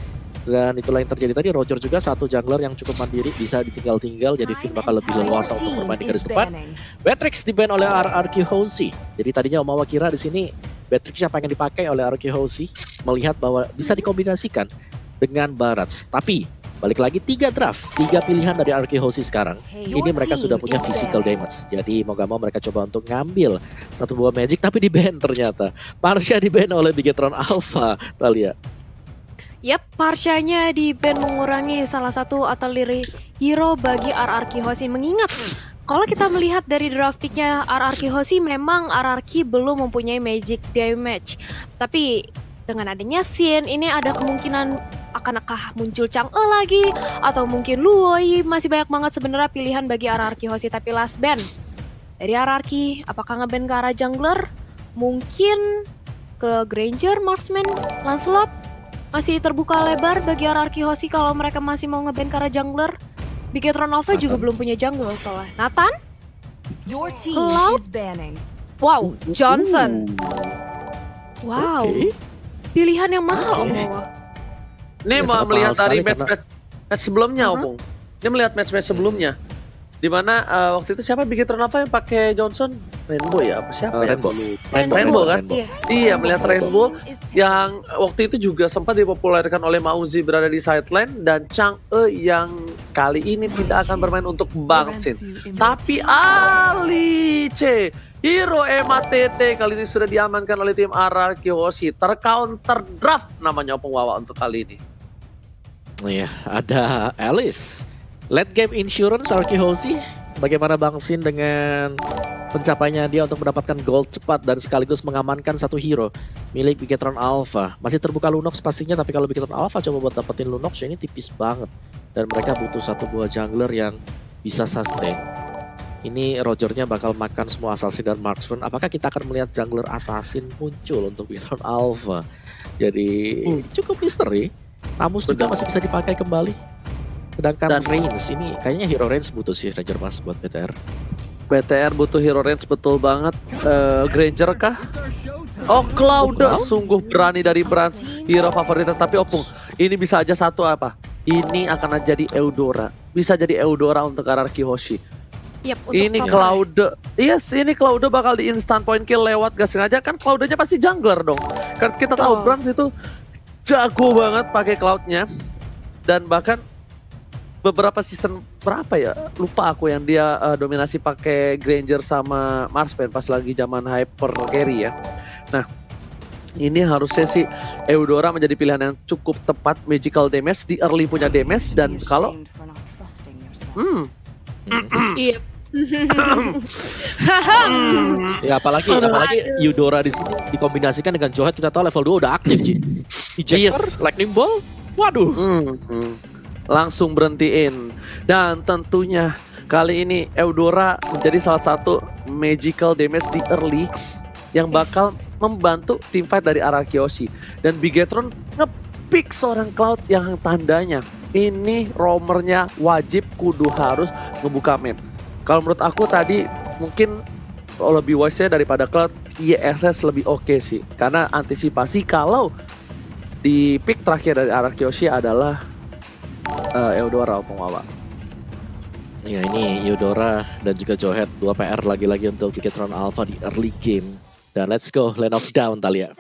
Dan itulah yang terjadi tadi. Roger juga satu jungler yang cukup mandiri, bisa ditinggal-tinggal, jadi Finn bakal lebih leluasa untuk bermain di garis depan. Beatrix di-ban oleh Arkehosi. Jadi tadinya Omawa kira di sini Beatrix siapa yang dipakai oleh Arkehosi, melihat bahwa bisa dikombinasikan dengan Barats. Tapi balik lagi 3 draft, 3 pilihan dari Arkehosi sekarang. Ini mereka sudah punya physical damage. Jadi mau gak mau mereka coba untuk ngambil satu buah magic, tapi di-ban ternyata. Parsha di-ban oleh Bigetron Alpha, Talia. Yap, Parshanya di ban mengurangi salah satu artillery hero bagi Arkehosi. Mengingat Kalau kita melihat dari draft picknya RRQ Hoshi, memang RRQ belum mempunyai magic damage. Tapi dengan adanya Xin, ini ada kemungkinan akankah muncul Chang'e lagi, atau mungkin Luoi. Masih banyak banget sebenarnya pilihan bagi RRQ Hoshi. Tapi last ban dari RRQ, apakah nge-ban ke arah jungler? Mungkin ke Granger, Marksman, Lancelot. Masih terbuka lebar bagi RRQ Hoshi kalau mereka masih mau nge-ban ke arah jungler. Bigetron Alpha juga belum punya jungle soalnya. Nathan? Your team Cloud? is banning. Wow, Johnson. Wow. Oke. Pilihan yang mahal, Om. Ini Ya, mau sangat melihat mahal dari sekali match sebelumnya, Opung. Ini melihat match sebelumnya. Di mana waktu itu siapa Bigetron Alpha yang pakai Johnson? Rainbow ya? Apa siapa ya? Rainbow. Rainbow kan? Iya. Iya, melihat Rainbow yang waktu itu juga sempat dipopulerkan oleh Mauzi berada di sideline dan Chang'e yang kali ini tidak akan bermain untuk Bang Sin. Tapi Ali C, hero MATT kali ini sudah diamankan oleh tim RRQ Hoshi. Tercounter draft namanya Opung Wawa untuk kali ini. Iya, ada Alice. Late game insurance RRQ Hoshi. Bagaimana Bang Sin dengan pencapaiannya dia untuk mendapatkan gold cepat dan sekaligus mengamankan satu hero milik Bigetron Alpha. Masih terbuka Lunox pastinya, tapi kalau Bigetron Alpha coba buat dapetin Lunox ya ini tipis banget. Dan mereka butuh satu buah jungler yang bisa sustain. Ini Rogernya bakal makan semua assassin dan marksman. Apakah kita akan melihat jungler assassin muncul untuk Bigetron Alpha? Jadi cukup misteri. Namus juga masih bisa dipakai kembali. Sedangkan Reigns ini kayaknya hero Reigns butuh sih Ranger Mas buat BTR. BTR butuh hero range betul banget. Granger kah? Oh, Cloud sungguh berani dari Brands, hero favoritnya. Tapi Opung, ini bisa aja satu apa? Ini akan jadi Eudora. Bisa jadi Eudora untuk RRQ Hoshi. Yep, untuk Ini stopper. Cloud, yes, ini Cloud bakal di instant point kill lewat gak sengaja kan. Cloudnya pasti jungler dong. Kan kita tahu Brands itu jago banget pakai Cloudnya. Dan bahkan beberapa season berapa ya, lupa aku yang dia dominasi pakai Granger sama Marksman pas lagi zaman hyper carry ya. Nah, ini harusnya sih Eudora menjadi pilihan yang cukup tepat. Magical damage di early punya damage, dan kalau Iya. Ya apalagi Eudora di sini dikombinasikan dengan Johet, kita tahu level 2 udah aktif Ji. Ejector, lightning ball. Waduh. Langsung berhentiin. Dan tentunya kali ini Eudora menjadi salah satu magical damage di early yang bakal membantu tim fight dari RRQ Hoshi. Dan Bigetron nge-pick seorang Cloud yang tandanya ini roamernya wajib kudu harus ngebuka map. Kalau menurut aku tadi mungkin lebih wise-nya daripada Cloud, ISS lebih oke sih. Karena antisipasi kalau di pick terakhir dari RRQ Hoshi adalah Eudora Opung Wawa. Ya ini Eudora dan juga Johet 2 PR lagi-lagi untuk Bigetron Alpha di early game. Dan let's go Land of Down Talia.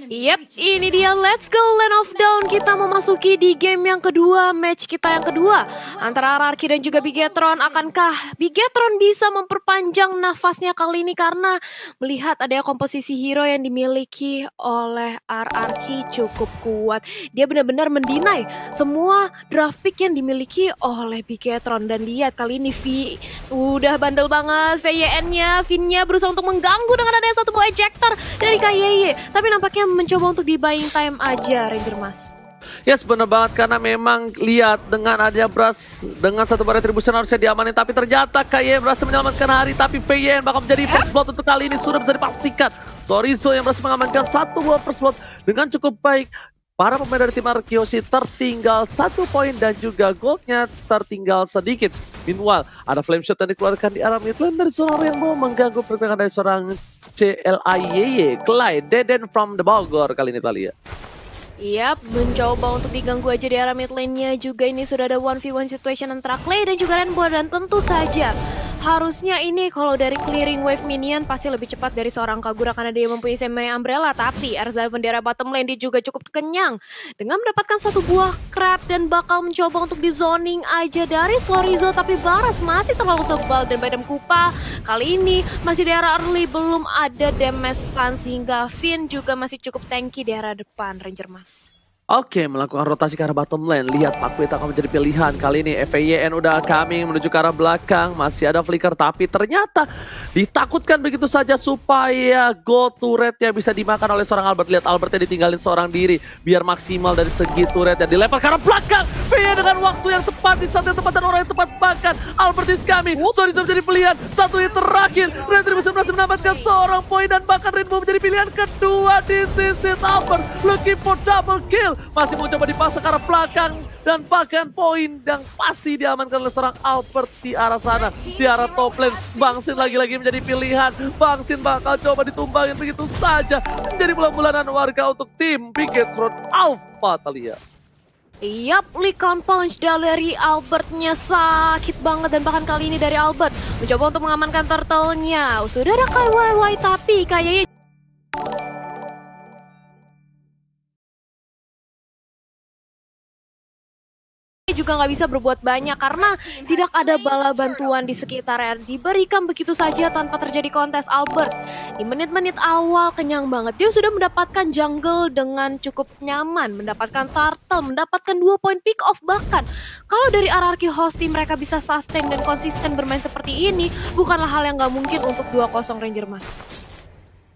Yep, ini dia Let's Go Land of Down. Kita memasuki di game yang kedua, match kita yang kedua antara RRQ dan juga Bigetron. Akankah Bigetron bisa memperpanjang nafasnya kali ini karena melihat adanya komposisi hero yang dimiliki oleh RRQ cukup kuat. Dia benar-benar mendinai semua draft pick yang dimiliki oleh Bigetron. Dan lihat kali ini V udah bandel banget VYN-nya. Vin-nya berusaha untuk mengganggu dengan adanya satu buah ejector dari KYY. Tapi nampaknya mencoba untuk di buying time aja Ranger Mas. Yes, benar banget, karena memang lihat dengan adanya Brass dengan satu bar retribution harusnya diamanin, tapi ternyata KYN berhasil menyelamatkan hari, tapi VYN bakal menjadi first blood untuk kali ini sudah bisa dipastikan. Sorizo yang berhasil mengamankan satu buah first blood dengan cukup baik. Para pemain dari tim RRQ Hoshi tertinggal 1 poin dan juga goldnya tertinggal sedikit. Meanwhile, ada flame shot yang dikeluarkan di arah mid lane dari seorang Rainbow mengganggu pergerakan dari seorang CLIYY, Clyde Deden from the Bogor kali ini Talia. Yap, mencoba untuk diganggu aja di arah mid lane-nya juga. Ini sudah ada 1v1 situation antara Clay dan juga Rainbow. Dan tentu saja harusnya ini kalau dari clearing wave minion pasti lebih cepat dari seorang Kagura karena dia mempunyai semi umbrella. Tapi R7 di arah bottom lane dia juga cukup kenyang dengan mendapatkan satu buah crab dan bakal mencoba untuk di zoning aja dari Sorizo. Tapi Baras masih terlalu tebal dan Badam Kupa kali ini masih di arah early, belum ada damage stun sehingga Finn juga masih cukup tanky di arah depan Ranger Mas. Oke, melakukan rotasi ke arah bottom lane. Lihat Pak Wita akan menjadi pilihan. Kali ini FAYN udah coming menuju ke arah belakang. Masih ada flicker, tapi ternyata ditakutkan begitu saja supaya gold turretnya bisa dimakan oleh seorang Albert. Lihat Albertnya ditinggalin seorang diri. Biar maksimal dari segi turretnya. Dilempar ke arah belakang. FAYN dengan waktu yang tepat, di saat yang tepat dan orang yang tepat. Bahkan Albert is coming. Sorry, menjadi pilihan. Satu hit terakhir. Retribution berhasil mendapatkan seorang poin. Dan bahkan Rainbow menjadi pilihan kedua di sisi Albert. Looking for double kill. Masih mau coba dipasang ke arah belakang dan bahkan poin yang pasti diamankan oleh seorang Albert di arah sana, di arah top lane. Bangsin lagi-lagi menjadi pilihan. Bangsin bakal coba ditumbangin begitu saja, menjadi bulan-bulanan warga untuk tim Bigetron Alpha Thalia. Yap, Lycan Punch dari Albertnya sakit banget dan bahkan kali ini dari Albert mencoba untuk mengamankan turtle-nya. Sudah ada KYY tapi kayaknya juga nggak bisa berbuat banyak karena tidak ada bala bantuan di sekitarnya. Diberikan begitu saja tanpa terjadi kontes. Albert di menit-menit awal kenyang banget. Dia sudah mendapatkan jungle dengan cukup nyaman, mendapatkan turtle, mendapatkan 2 poin pick off. Bahkan kalau dari RRQ Hoshi mereka bisa sustain dan konsisten bermain seperti ini, bukanlah hal yang nggak mungkin untuk 2-0 Ranger Mas.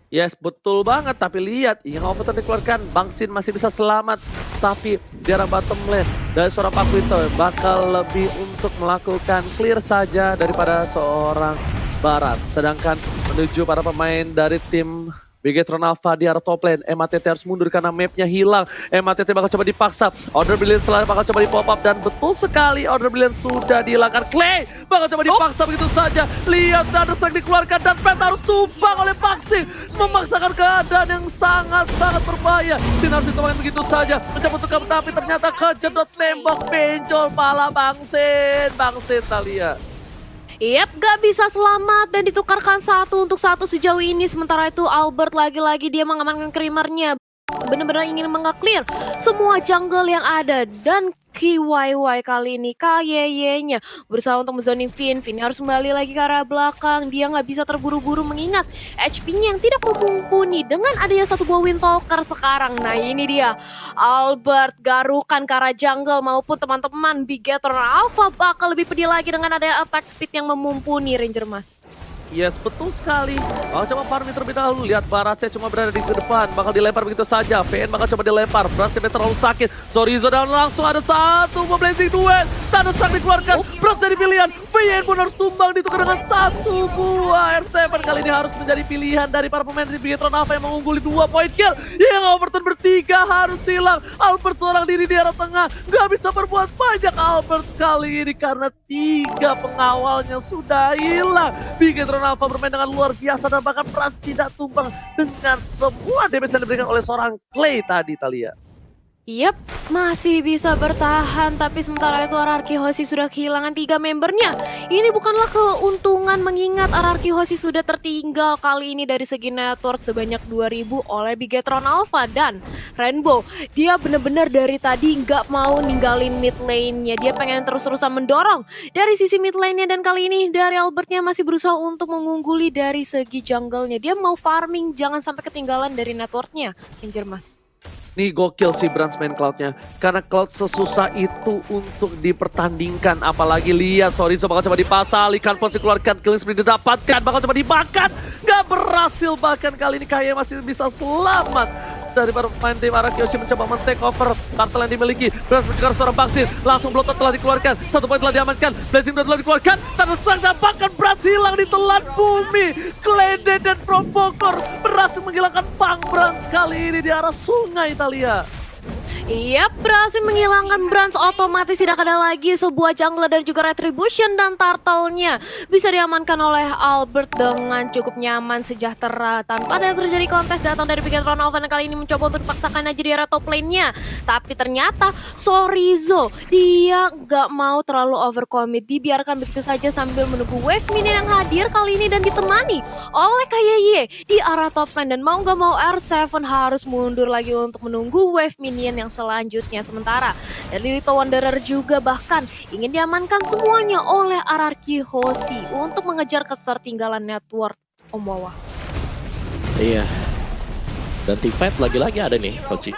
Yes, betul banget. Tapi lihat, yang overturn dikeluarkan, Bangsin masih bisa selamat. Tapi di arah bottom lane dari seorang Pak Wito bakal lebih untuk melakukan clear saja daripada seorang Barat. Sedangkan menuju para pemain dari tim Bigetron Alpha di arah top lane. MATT harus mundur karena mapnya hilang. MATT bakal coba dipaksa. Order Brilliant setelah bakal coba di pop up. Dan betul sekali Order Brilliant sudah dihilangkan. Clay bakal coba dipaksa begitu saja. Lihat Thunderstrike dikeluarkan dan Pet harus tumbang oleh Paxing. Memaksakan keadaan yang sangat-sangat berbahaya. Sin harus ditumbangin begitu saja. Mencoba untuk kabur tapi ternyata kejedot tembak benjol pala Bangsin. Bangsin Thalia. Yap, gak bisa selamat dan ditukarkan 1 untuk 1 sejauh ini. Sementara itu Albert lagi-lagi dia mengamankan Creamer-nya. Benar-benar ingin meng-clear semua jungle yang ada. Dan KYY kali ini, KYY-nya berusaha untuk menzoning Vin. Vin harus kembali lagi ke arah belakang. Dia nggak bisa terburu-buru mengingat HP-nya yang tidak mumpuni dengan adanya 1 buah Windtalker sekarang. Nah ini dia, Albert garukan ke arah jungle maupun teman-teman Bigetron Alpha bakal lebih pedih lagi dengan adanya attack speed yang memumpuni Ranger Mas. Yes, betul sekali. Bakal coba farming terlebih dahulu. Lihat Barat saya cuma berada di depan. Bakal dilempar begitu saja. VN bakal coba dilempar. Bras terlalu sakit. Sorizo dan langsung ada 1 blazing duet. Thunderstrike dikeluarkan. Bras jadi pilihan. VN pun harus tumbang ditukar dengan 1 buah. R7 kali ini harus menjadi pilihan dari para pemain di Bigetron Alpha yang mengungguli 2 point kill. Yang overturn bertiga harus hilang. Albert seorang diri di arah tengah. Gak bisa berbuat banyak Albert kali ini karena 3 pengawalnya sudah hilang. Bigetron Alpha bermain dengan luar biasa dan bahkan Pras tidak tumbang dengan semua damage yang diberikan oleh seorang Clay tadi, Thalia. Yap, masih bisa bertahan, tapi sementara itu RRQ Hoshi sudah kehilangan 3 membernya. Ini bukanlah keuntungan mengingat RRQ Hoshi sudah tertinggal kali ini dari segi network sebanyak 2000 oleh Bigetron Alpha dan Rainbow. Dia benar-benar dari tadi nggak mau ninggalin mid lane-nya. Dia pengen terus-terusan mendorong dari sisi mid lane-nya dan kali ini dari Albertnya masih berusaha untuk mengungguli dari segi jungle-nya. Dia mau farming, jangan sampai ketinggalan dari network-nya, Ranger Mas. Nih gokil si Brands main Cloud-nya. Karena Cloud sesusah itu untuk dipertandingkan. Apalagi lihat Sorizo bakal coba dipasang. Lycan Punch dikeluarkan. Killing spree didapatkan. Bakal coba dimakan. Gak berhasil bahkan kali ini kayaknya masih bisa selamat. Dari para pemain tim RRQ Hoshi mencoba men-take over kartel yang dimiliki. Brands mencegah seorang Bangsin. Langsung blotot telah dikeluarkan. 1 poin telah diamankan. Blazing telah dikeluarkan. Thunderstrike dan bahkan Brands hilang di telan bumi. Klede dan Provokor berhasil menghilangkan Bang Brands kali ini di arah sungai Thalia. Yap, berhasil menghilangkan Brands, otomatis tidak ada lagi sebuah jungler dan juga retribution dan turtle-nya bisa diamankan oleh Albert dengan cukup nyaman, sejahtera tanpa ada terjadi kontes datang dari Bigetron Alpha dan kali ini mencoba untuk dipaksakan aja di area top lane-nya. Tapi ternyata Sorizo dia nggak mau terlalu overcommit, dibiarkan begitu saja sambil menunggu wave minion yang hadir kali ini dan ditemani oleh KYY di arah top lane dan mau nggak mau R7 harus mundur lagi untuk menunggu wave minion yang selanjutnya. Sementara dari Lito Wanderer juga bahkan ingin diamankan semuanya oleh RRQ Hoshi untuk mengejar ketertinggalan network Om Wawa. Iya. Dan team fight lagi-lagi ada nih, Coach.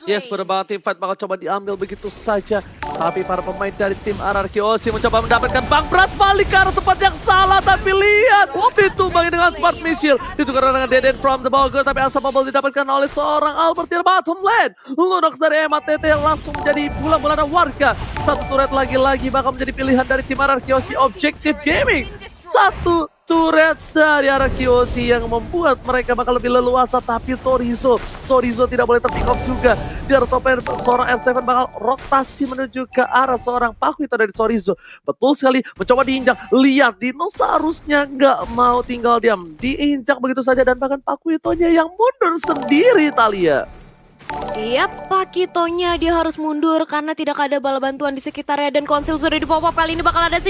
Yes, bener banget, tim fight bakal coba diambil begitu saja. Tapi para pemain dari tim RRQ Aussie mencoba mendapatkan Bang Bras balik ke arah tempat yang salah. Tapi lihat, ditumbangi dengan smart missile. Ditukar dengan Dead End from the Bogor. Tapi Asa Bubble didapatkan oleh seorang Albert di bottom lane. Lunox dari MATT langsung menjadi bulan-bulanan warga. Satu turret lagi-lagi bakal menjadi pilihan dari tim RRQ Aussie Objective Gaming. Satu turret dari arah Kiyoshi yang membuat mereka bakal lebih leluasa, tapi Sorizo tidak boleh terpick off juga. Di arah top lane seorang R7 bakal rotasi menuju ke arah seorang Pakuito dari Sorizo. Betul sekali, mencoba diinjak. Lihat, Dino seharusnya nggak mau tinggal diam. Diinjak begitu saja dan bahkan Pakuitonya yang mundur sendiri, Thalia. Iya, Pakitonya dia harus mundur karena tidak ada bala bantuan di sekitarnya dan konsil sudah dipop-up. Kali ini bakal ada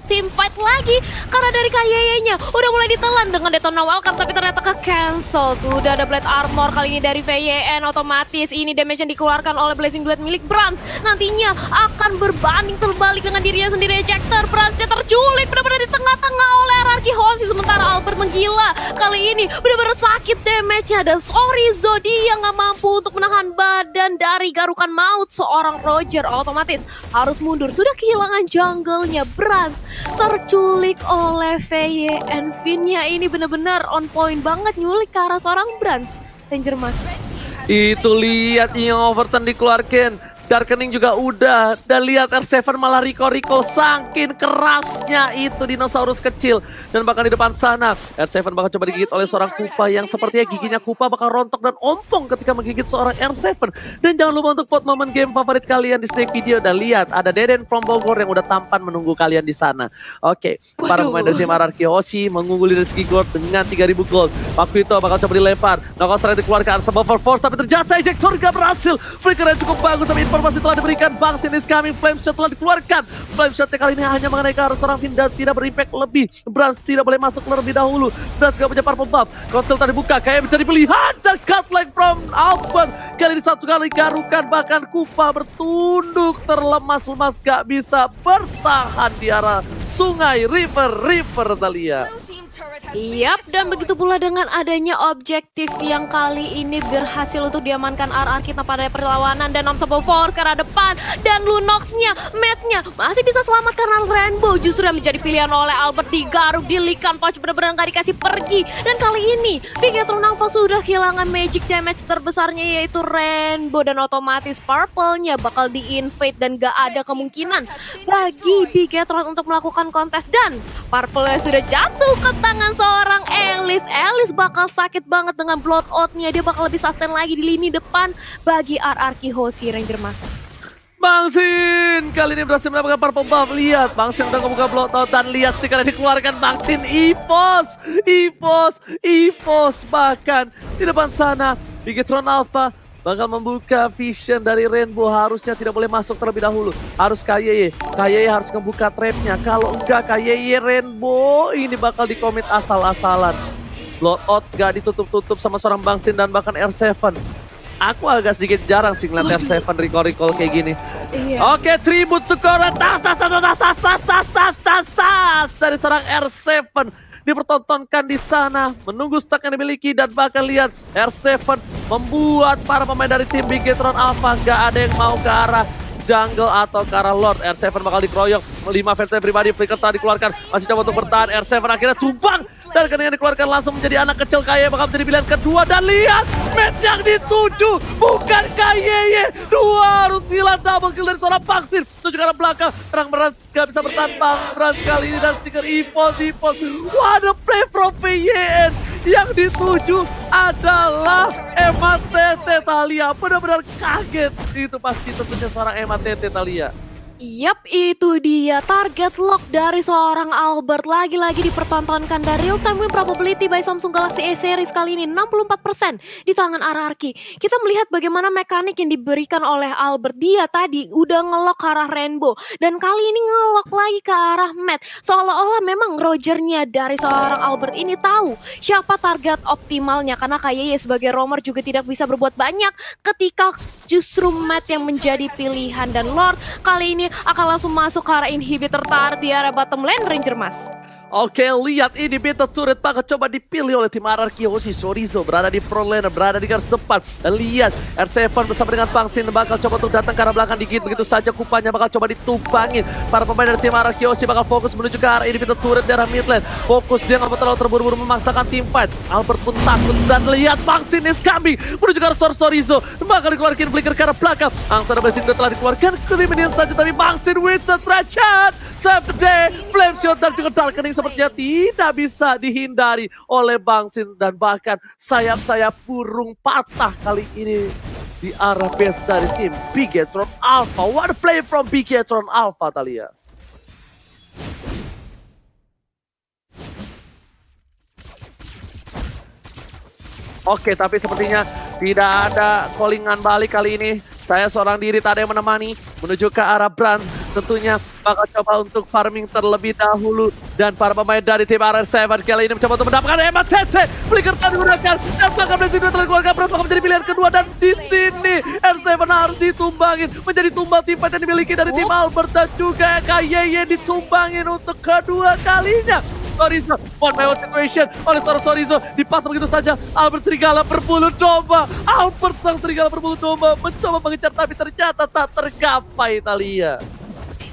tim fight lagi karena dari KYY-nya udah mulai ditelan dengan Detona Welcome, tapi ternyata ke cancel. Sudah ada Blade Armor kali ini dari VYN, otomatis ini damage yang dikeluarkan oleh Blazing Duet milik Brans nantinya akan berbanding terbalik dengan dirinya sendiri. Ejector Bransnya terculik benar-benar di tengah-tengah oleh RRQ Aussie, sementara Albert menggila. Kali ini benar-benar sakit damage-nya dan Sorizo dia nggak mampu untuk menahan badan dari garukan maut seorang Roger, otomatis harus mundur. Sudah kehilangan jungle-nya. Brans terculik oleh VYN. Finnya ini benar-benar on point banget nyulik ke arah seorang Brans. Ranger Mas. Itu lihat yang overturn dikeluarkan. Darkening juga udah. Dan lihat R7 malah recall saking kerasnya itu dinosaurus kecil. Dan bahkan di depan sana R7 bakal coba digigit oleh seorang Kupa yang sepertinya giginya Kupa bakal rontok dan ompong ketika menggigit seorang R7. Dan jangan lupa untuk vote momen game favorit kalian di Snake Video. Dan lihat ada Deden from Bogor yang udah tampan menunggu kalian di sana. Oke, para pemain dari tim RRQ Aussie mengungguli dari segi gold dengan 3000 gold. Pakuito bakal coba dilempar. Knockout strike dikeluarkan Buffer Force, tapi ternyata ejector gak berhasil. Flicker yang cukup bagus, tapi informasi telah diberikan. Bang Sin is coming. Flame Shot telah dikeluarkan. Flame Shotnya kali ini hanya mengenai ke arah seorang Finn dan tidak berimpact lebih. Brans tidak boleh masuk terlebih dahulu. Brans gak punya purple buff. Konsel tadi buka, kayak mencari pilihan. Dan cut leg from Albert. Kali ini satu kali garukan, bahkan Kupa bertunduk terlemas-lemas, gak bisa bertahan di arah sungai river Thalia. Yap, dan begitu pula dengan adanya objektif yang kali ini berhasil untuk diamankan RRQ tanpa ada perlawanan dan Unstoppable Force ke arah depan. Dan Lunox-nya, Matt-nya masih bisa selamat karena Rainbow justru yang menjadi pilihan oleh Albert. Digaruk, dilikan, Pouch benar-benar gak dikasih pergi. Dan kali ini Bigetron Alpha sudah kehilangan magic damage terbesarnya yaitu Rainbow. Dan otomatis Purple-nya bakal di-invade dan gak ada kemungkinan bagi Bigetron untuk melakukan kontes. Dan Purple-nya sudah jatuh ke tangan seorang Alice. Alice bakal sakit banget dengan blood out-nya. Dia bakal lebih sustain lagi di lini depan bagi RRQ Aussie, Ranger Mas. Bang Sin kali ini berhasil mendapatkan purple buff. Lihat, Bang Sin udah ngebuka blood out dan lihat stiker yang dikeluarkan Bang Sin. EVOS bahkan di depan sana Bigetron Alpha bakal membuka vision dari Rainbow. Harusnya tidak boleh masuk terlebih dahulu. Harus KYY. KYY harus membuka trapnya. Kalau enggak KYY Rainbow ini bakal dikomit asal-asalan. Blowout gak ditutup-tutup sama seorang Bang Sin dan bahkan R7. Aku agak sedikit jarang sih ngeliat R7 recall kayak gini. Iya. Oke, tribute to Korra. Tas dari seorang R7. Dipertontonkan di sana, menunggu stack yang dimiliki dan bahkan lihat R7 membuat para pemain dari tim Bigetron Alpha gak ada yang mau ke arah jungle atau ke arah Lord. R7 bakal dikeroyok, 5 fans pribadi, Flicker telah dikeluarkan, masih coba untuk bertahan. R7 akhirnya tumbang dan kemudian dikeluarkan langsung menjadi anak kecil KYY bakal menjadi pilihan kedua. Dan lihat match yang dituju bukan KYY, dua harus hilang double kill dari seorang Vaksin. Tujuh ke arah belakang, terang Brans gak bisa bertahan. Bang Brans kali ini dan stiker EVOS. What a play from VYN. Yang dituju adalah MATT Thalia. Benar-benar kaget itu pasti tentunya seorang MATT Thalia. Yap, itu dia target lock dari seorang Albert. Lagi-lagi dipertontonkan dari real time win probability by Samsung Galaxy A series kali ini 64% di tangan RRQ. Kita melihat bagaimana mekanik yang diberikan oleh Albert. Dia tadi udah ngelock ke arah Rainbow dan kali ini ngelock lagi ke arah Matt. Seolah-olah memang Rogernya dari seorang Albert ini tahu siapa target optimalnya, karena KYY sebagai roamer juga tidak bisa berbuat banyak ketika justru Matt yang menjadi pilihan. Dan Lord kali ini akan langsung masuk ke arah inhibitor tar di arah bottom lane, Ranger Mas. Oke, lihat ini beta turret bakal coba dipilih oleh tim RRQ Hoshi. Chorizo berada di front lane, berada di garis depan. Dan lihat R7 bersama dengan Bang Sin bakal coba untuk datang ke arah belakang dikit. Begitu saja kupanya bakal coba ditumbangin. Para pemain dari tim RRQ Hoshi bakal fokus menuju ke arah ini beta turret di arah mid lane. Fokus, dia nggak mau terlalu terburu-buru memaksakan team fight. Albert pun takut dan lihat Bang Sin is coming menuju ke arah Chorizo. Bakal dikeluarkan flicker ke arah belakang. Angsa Blessing telah dikeluarkan ke minion saja, tapi Bang Sin with the Trachan. Save the day, flame shot dan juga darkening sepertinya tidak bisa dihindari oleh Bang Sin, dan bahkan sayap-sayap burung patah kali ini di arah base dari tim Bigetron Alpha. What a play from Bigetron Alpha, Talia. Oke, tapi sepertinya tidak ada callingan balik kali ini. Saya seorang diri, tak ada yang menemani menuju ke arah Brans. Tentunya bakal coba untuk farming terlebih dahulu. Dan para pemain dari tim RR7 kali ini mencoba untuk mendapatkan hemat TT. Flicker telah digunakan dan bahkan Blessing telah dikeluarkan. Brans bakal menjadi pilihan kedua, dan di sini R7 harus ditumbangin. Menjadi tumbal tim fight yang dimiliki dari tim Albert dan juga KYY ditumbangin untuk kedua kalinya. Chorizo, one by one situation oleh seorang Chorizo, dipasang begitu saja. Albert serigala berbulu domba. Albert sang serigala berbulu domba mencoba mengejar, tapi ternyata tak tergapai, Talia.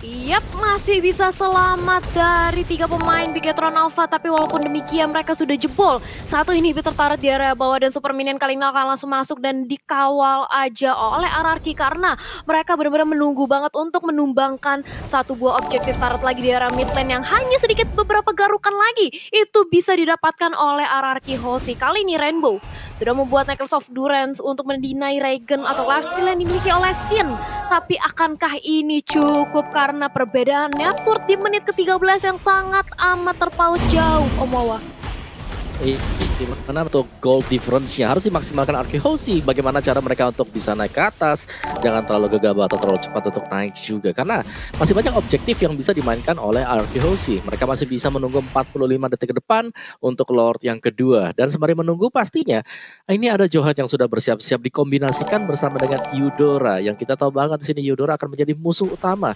Yap, masih bisa selamat dari 3 pemain Bigetron Alpha, tapi walaupun demikian mereka sudah jebol. Satu inhibitor turret di area bawah dan super minion kali ini akan langsung masuk dan dikawal aja oleh RRQ karena mereka benar-benar menunggu banget untuk menumbangkan satu buah objektif turret lagi di area mid lane yang hanya sedikit beberapa garukan lagi itu bisa didapatkan oleh RRQ Hoshi. Kali ini Rainbow sudah membuat Necklace of Durance untuk mendinai Regen atau lifesteal yang dimiliki oleh Sin. Tapi akankah ini cukup karena perbedaannya tur di menit ke-13 yang sangat amat terpaut jauh, Om Wawa? Gimana untuk goal difference-nya harus dimaksimalkan RRQ Hoshi. Bagaimana cara mereka untuk bisa naik ke atas, jangan terlalu gegabah atau terlalu cepat untuk naik juga, karena masih banyak objektif yang bisa dimainkan oleh RRQ Hoshi. Mereka masih bisa menunggu 45 detik ke depan untuk Lord yang kedua, dan sembari menunggu pastinya ini ada Johan yang sudah bersiap-siap dikombinasikan bersama dengan Eudora, yang kita tahu banget di sini Eudora akan menjadi musuh utama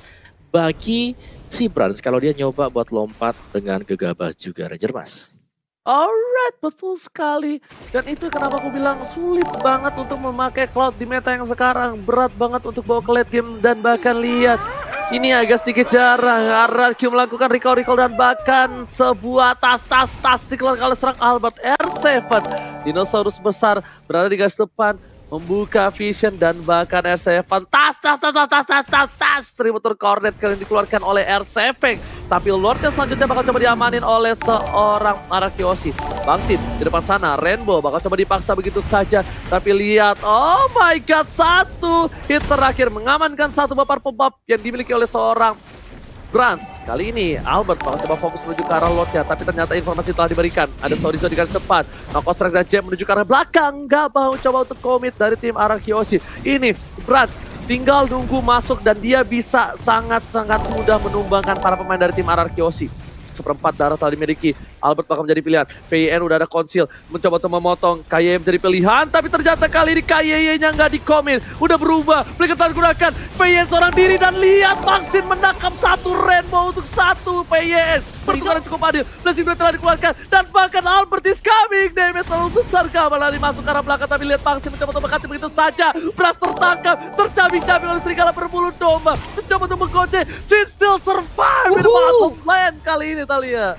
bagi si Brans kalau dia nyoba buat lompat dengan gegabah juga, Ranger Mas. Alright, betul sekali. Dan itu kenapa aku bilang sulit banget untuk memakai Cloud di meta yang sekarang. Berat banget untuk bawa ke late game, dan bahkan lihat ini agak sedikit jarang RRQ melakukan recall dan bahkan sebuah tas dikeluarkan oleh serang Albert. R7 dinosaurus besar berada di garis depan, membuka vision, dan bahkan R7 distributor coordinate kali dikeluarkan oleh R7. Tapi Lord yang selanjutnya bakal coba diamanin oleh seorang RRQ Hoshi. Bang Sin di depan sana, Rainbow bakal coba dipaksa begitu saja. Tapi lihat, oh my god, satu hit terakhir mengamankan satu bapar pop-up yang dimiliki oleh seorang Brans. Kali ini Albert bakal coba fokus menuju ke arah Lordnya, tapi ternyata informasi telah diberikan. Ada Chorizo di garis depan, Knock-Strike dan Jam menuju ke arah belakang. Gak mau coba untuk commit dari tim RRQ Hoshi. Ini Brans tinggal nunggu masuk, dan dia bisa sangat-sangat mudah menumbangkan para pemain dari tim RRQ Hoshi. Seperempat darah telah dimiliki. Albert bakal menjadi pilihan. VN udah ada konsil, mencoba untuk memotong. KYY menjadi pilihan, tapi ternyata kali ini KYY-nya nggak dikomit. Udah berubah, flicker telah digunakan. VN seorang diri, dan lihat Bang Sin menangkap satu Rainbow untuk satu VN. Pertukaran cukup adil. Blessing telah dikeluarkan, dan bahkan Albert is coming. Damage terlalu besar, kabar lari masuk ke arah belakang, tapi lihat Bang Sin mencoba untuk mengganti begitu saja. Bras tertangkap, tercabik-cabik oleh serigala berbulu domba. Mencoba untuk menggoce. Sin still survive with the battle plan kali ini, Talia.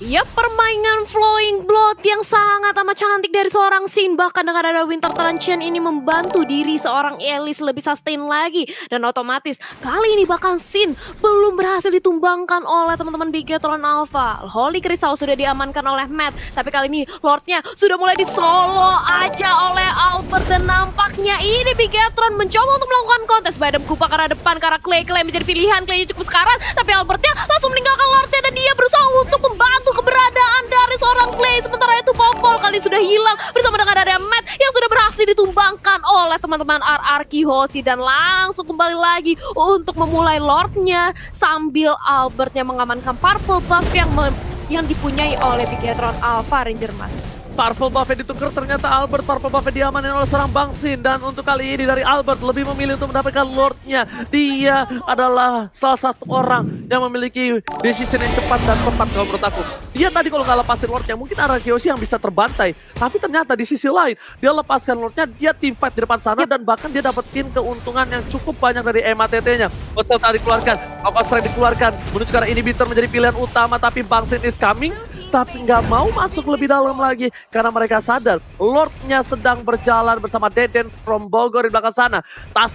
Yap, permainan flowing blood yang sangat amat cantik dari seorang Sin. Bahkan dengan ada Winter Truncheon ini membantu diri seorang Elise lebih sustain lagi. Dan otomatis kali ini bahkan Sin belum berhasil ditumbangkan oleh teman-teman Bigetron Alpha. Holy Crystal sudah diamankan oleh Matt, tapi kali ini Lordnya sudah mulai disolo aja oleh Albert. Dan nampaknya ini Bigetron mencoba untuk melakukan kontes Badam Kupa ke arah depan, ke arah Clay. Clay menjadi pilihan, Clay cukup sekarat, tapi Albertnya langsung meninggalkan Lordnya, dan dia berusaha untuk membantu keberadaan dari seorang Clay. Sementara itu Popol kali sudah hilang bersama dengan ada Matt yang sudah berhasil ditumbangkan oleh teman-teman RRQ Hoshi, dan langsung kembali lagi untuk memulai Lordnya sambil Albertnya mengamankan purple buff yang dipunyai oleh Bigetron Alpha, Ranger Mas. Purple buffnya ditukar, ternyata Albert purple buffnya diamanin oleh seorang Bang Sin. Dan untuk kali ini dari Albert lebih memilih untuk mendapatkan Lordnya. Dia adalah salah satu orang yang memiliki decision yang cepat dan tepat kalau menurut aku. Dia tadi kalau nggak lepasin Lordnya mungkin Ararkyoshi yang bisa terbantai. Tapi ternyata di sisi lain dia lepaskan Lordnya, dia team fight di depan sana. Dan bahkan dia dapetin keuntungan yang cukup banyak dari MATT-nya. Betul tadi dikeluarkan, Alpha Strike dikeluarkan, menuju ke arah inhibitor menjadi pilihan utama. Tapi Bang Sin is coming, tapi nggak mau masuk lebih dalam lagi. Karena mereka sadar Lordnya sedang berjalan bersama Deden from Bogor di belakang sana. Tas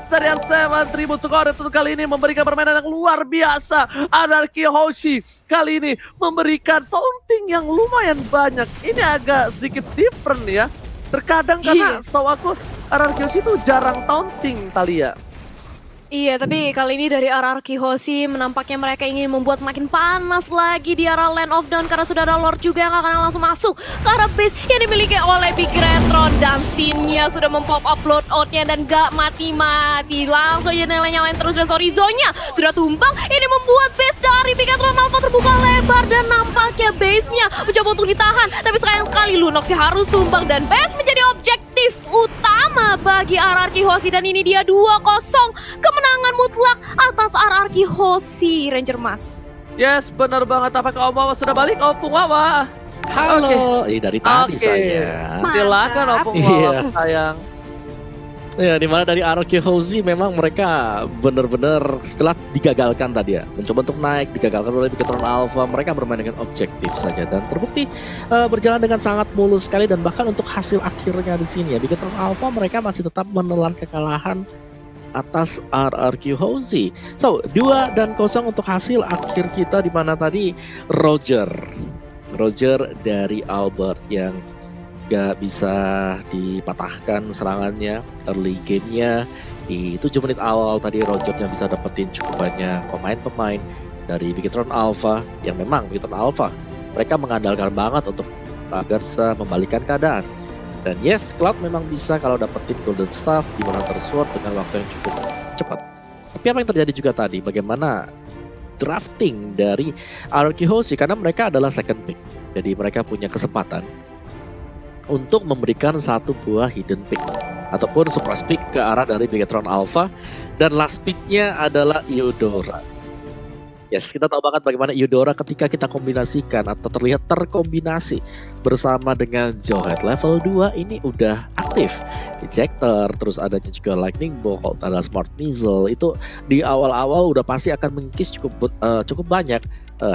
dari R7 Tribute to God untuk kali ini memberikan permainan yang luar biasa. Ararkyoshi kali ini memberikan taunting yang lumayan banyak. Ini agak sedikit different ya. Terkadang karena setahu aku Ararkyoshi itu jarang taunting, Thalia. Iya, tapi kali ini dari Ararkyoshi menampaknya mereka ingin membuat makin panas lagi di arah Land of Dawn karena sudah ada Lord juga yang akan langsung masuk ke arah base yang dimiliki oleh Big Retron. Dan Sin-nya sudah mempop up loadout-nya dan gak mati-mati. Langsung aja nyalain terus dan Sorizo-nya sudah tumbang. Ini membuat base dari Big Retron Alpha terbuka lebar dan nampaknya base-nya mencoba untuk ditahan. Tapi sayang sekali Lunox harus tumbang dan base menjadi objektif utama bagi Ararkyoshi. Dan ini dia 2-0 kemenangan mutlak atas Ararkyoshi, Ranger Mas. Yes, benar banget. Apakah Om Wawa sudah balik? Opung Wawa. Halo, ini dari tadi saya. Silakan Opung Wawa, sayang. Ya, dimana dari Ararkyoshi memang mereka benar-benar setelah digagalkan tadi ya, mencoba untuk naik, digagalkan oleh Bigetron Alpha, mereka bermain dengan objektif saja dan terbukti berjalan dengan sangat mulus sekali. Dan bahkan untuk hasil akhirnya di sini ya, Bigetron Alpha mereka masih tetap menelan kekalahan atas Ararkyoshi. So, 2-0 untuk hasil akhir kita, di mana tadi Roger dari Albert yang gak bisa dipatahkan serangannya. Early game-nya di 7 menit awal tadi Rogernya bisa dapetin cukup banyak pemain-pemain dari Bigetron Alpha, yang memang Bigetron Alpha mereka mengandalkan banget untuk agar bisa membalikan keadaan. Dan yes, Cloud memang bisa kalau dapetin Golden Staff di Monitor Sword dengan waktu yang cukup cepat. Tapi apa yang terjadi juga tadi, bagaimana drafting dari Ararkyoshi, karena mereka adalah second pick. Jadi mereka punya kesempatan untuk memberikan satu buah hidden pick ataupun surprise pick ke arah dari Bigetron Alpha. Dan last picknya adalah Eudora. Yes, kita tahu banget bagaimana Eudora ketika kita kombinasikan atau terlihat terkombinasi bersama dengan Johet level 2 ini udah aktif. Ejector, terus adanya juga Lightning Bolt, ada Smart Missile, itu di awal-awal udah pasti akan mengkis cukup banyak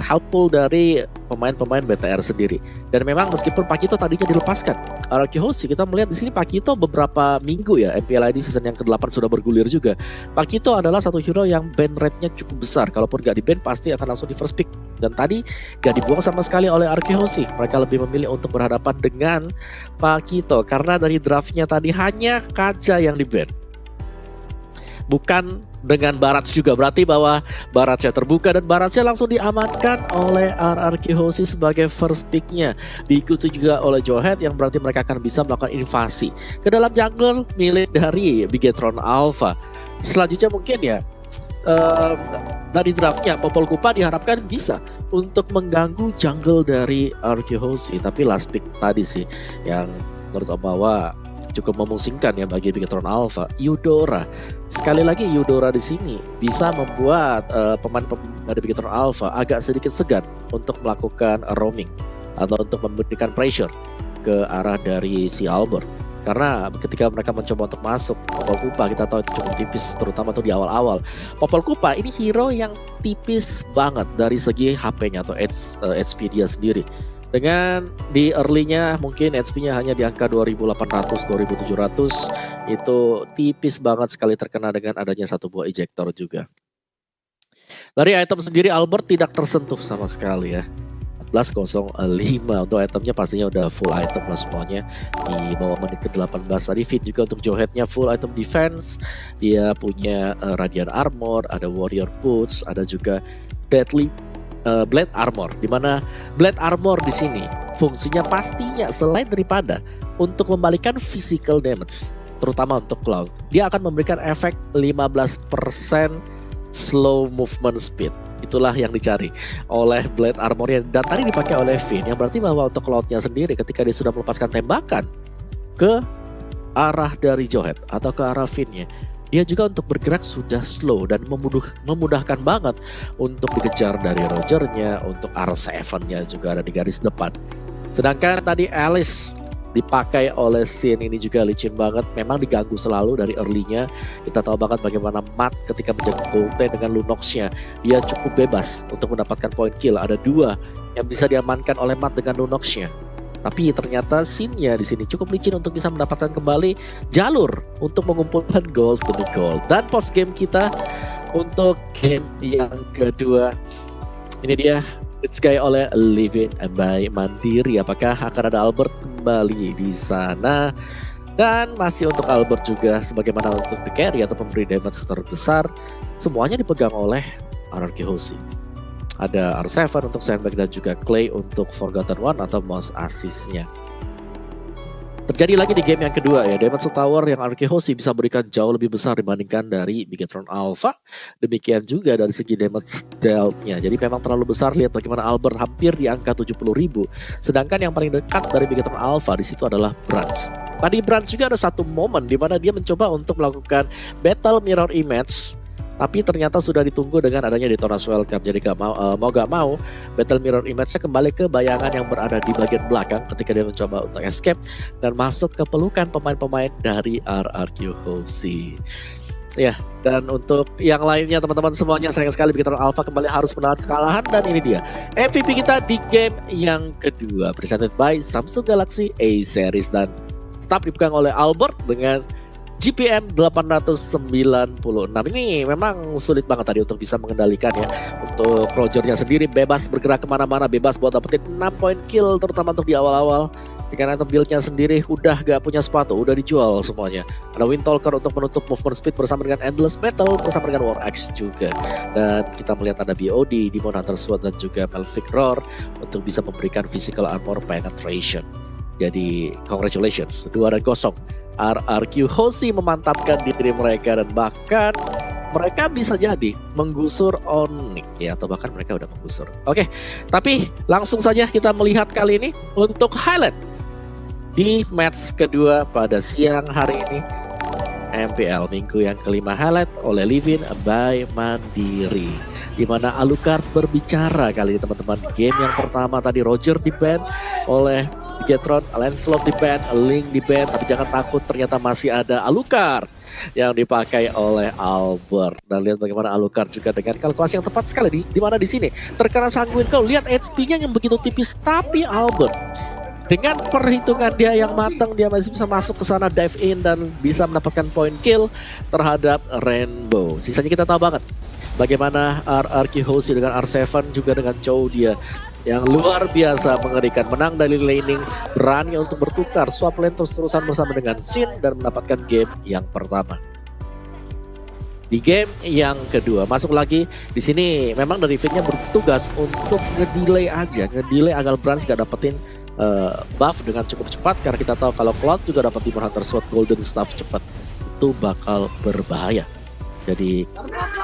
helpful dari pemain-pemain BTR sendiri. Dan memang meskipun Pakito tadinya dilepaskan, Ararkyoshi kita melihat di sini Pakito beberapa minggu ya, MPLID season yang ke-8 sudah bergulir juga. Pakito adalah satu hero yang ban rate-nya cukup besar. Kalaupun gak di ban pasti akan langsung di first pick. Dan tadi gak dibuang sama sekali oleh Ararkyoshi. Mereka lebih memilih untuk berhadapan dengan Pakito karena dari draftnya tadi hanya Kaja yang di ban, bukan dengan Barats juga. Berarti bahwa Baratsnya terbuka dan Baratsnya langsung diamankan oleh Ararkyoshi sebagai first picknya. Diikuti juga oleh Johet yang berarti mereka akan bisa melakukan invasi ke dalam jungle milik dari Bigetron Alpha. Selanjutnya mungkin ya dari draftnya Popol Kupa diharapkan bisa untuk mengganggu jungle dari Ararkyoshi. Tapi last pick tadi sih yang menurut Omawa cukup memusingkan ya bagi Bigetron Alpha. Eudora, sekali lagi Eudora di sini bisa membuat pemain-pemain dari Bigetron Alpha agak sedikit segan untuk melakukan roaming atau untuk memberikan pressure ke arah dari si Albert. Karena ketika mereka mencoba untuk masuk Popol Kupa, kita tahu itu cukup tipis, terutama tuh di awal-awal. Popol Kupa ini hero yang tipis banget dari segi HP-nya atau HP dia sendiri. Dengan di early-nya mungkin HP-nya hanya di angka 2800, 2700, itu tipis banget sekali terkena dengan adanya satu buah ejector juga. Dari item sendiri Albert tidak tersentuh sama sekali ya. 14.05 untuk itemnya pastinya udah full item lah semuanya di bawah menit ke-18. Tadi fit juga untuk Johetnya full item defense. Dia punya Radiant Armor, ada Warrior Boots, ada juga Deadly Blade Armor, dimana Blade Armor di sini fungsinya pastinya selain daripada untuk membalikan physical damage, terutama untuk Cloud, dia akan memberikan efek 15% slow movement speed. itulah yang dicari oleh Blade Armornya, dan tadi dipakai oleh Finn, yang berarti bahwa untuk Cloud-nya sendiri ketika dia sudah melepaskan tembakan ke arah dari Johead atau ke arah Finn-nya, dia juga untuk bergerak sudah slow dan memudahkan banget untuk dikejar dari Roger-nya, untuk R7-nya juga ada di garis depan. Sedangkan tadi Alice dipakai oleh Sin ini juga licin banget, memang diganggu selalu dari early-nya. Kita tahu banget bagaimana Matt ketika menjaga gold dengan Lunox-nya, dia cukup bebas untuk mendapatkan point kill. Ada 2 yang bisa diamankan oleh Matt dengan Lunox-nya. Tapi ternyata Sin-nya di sini cukup licin untuk bisa mendapatkan kembali jalur untuk mengumpulkan gold demi gold. Dan post game kita untuk game yang kedua, ini dia It's Guy oleh Livin by Mandiri. Apakah akan ada Albert kembali di sana? Dan masih untuk Albert juga sebagaimana untuk the carry atau pemberi damage terbesar, semuanya dipegang oleh RRQ Hoshi. Ada R7 untuk Sandbag dan juga Clay untuk Forgotten One atau most assist-nya. Terjadi lagi di game yang kedua ya, Dimension Tower yang RRQ Hoshi bisa berikan jauh lebih besar dibandingkan dari Bigetron Alpha. Demikian juga dari segi damage dealt-nya. Jadi memang terlalu besar, lihat bagaimana Albert hampir di angka 70.000. Sedangkan yang paling dekat dari Bigetron Alpha di situ adalah Branch. Tadi Branch juga ada satu momen di mana dia mencoba untuk melakukan Battle Mirror Image, tapi ternyata sudah ditunggu dengan adanya Detona's Welcome. Jadi gak mau Battle Mirror Image-nya kembali ke bayangan yang berada di bagian belakang ketika dia mencoba untuk escape dan masuk ke pelukan pemain-pemain dari RRQ Hoshi. Ya, dan untuk yang lainnya teman-teman semuanya, sayang sekali Bigetron Alpha kembali harus menahan kekalahan. Dan ini dia MVP kita di game yang kedua, presented by Samsung Galaxy A Series, dan tetap dipegang oleh Albert dengan GPM 896. Ini memang sulit banget tadi untuk bisa mengendalikan ya. Untuk Roger-nya sendiri bebas bergerak kemana-mana, bebas buat dapetin 6 point kill, terutama untuk di awal-awal. Dengan item build-nya sendiri udah gak punya sepatu, udah dijual semuanya. Ada Windtalker untuk menutup movement speed bersama dengan Endless Battle, bersama dengan War Axe juga. Dan kita melihat ada BOD, Demon Hunter Sword dan juga Malfic Roar untuk bisa memberikan physical armor penetration. Jadi congratulations, 2-0 RRQ Hoshi memantapkan diri mereka, dan bahkan mereka bisa jadi menggusur Onyx ya, atau bahkan mereka udah menggusur. Oke, tapi langsung saja kita melihat kali ini untuk highlight di match kedua pada siang hari ini, MPL minggu yang kelima, highlight oleh Livin by Mandiri, di mana Alucard berbicara kali ini teman-teman. Di game yang pertama tadi Roger di ban oleh Bigetron, Lancelot di ban, Link di ban, tapi jangan takut, ternyata masih ada Alucard yang dipakai oleh Albert. Dan lihat bagaimana Alucard juga dengan kalkulasi yang tepat sekali di mana di sini terkena Sanguine Claw. Lihat HP-nya yang begitu tipis, tapi Albert dengan perhitungan dia yang matang, dia masih bisa masuk ke sana, dive in dan bisa mendapatkan point kill terhadap Rainbow. Sisanya kita tahu banget bagaimana RRQ Hoshi dengan R7 juga dengan Chow dia yang luar biasa mengerikan, menang dari laning, berani untuk bertukar swap lane terus-terusan bersama dengan Sin dan mendapatkan game yang pertama. Di game yang kedua masuk lagi di sini, memang dari Finn-nya bertugas untuk ngedelay agar Branch gak dapetin buff dengan cukup cepat, karena kita tahu kalau Cloud juga dapat Demon Hunter Sword Golden Staff cepat, itu bakal berbahaya. Jadi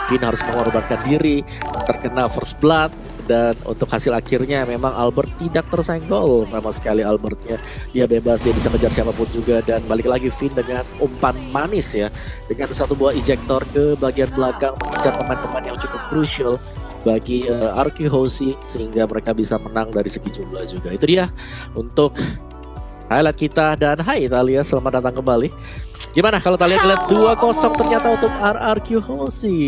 Finn harus mengorbankan diri, terkena First Blood. Dan untuk hasil akhirnya memang Albert tidak tersenggol sama sekali. Albertnya dia bebas, dia bisa kejar siapapun juga. Dan balik lagi Finn dengan umpan manis ya, dengan satu buah ejector ke bagian belakang, mengejar pemain-pemain yang cukup crucial bagi RRQ Hoshi, sehingga mereka bisa menang dari segi jumlah juga. Itu dia untuk highlight kita. Dan hai Talia, selamat datang kembali. Gimana kalau Talia lihat 2-0 ternyata untuk RRQ Hoshi?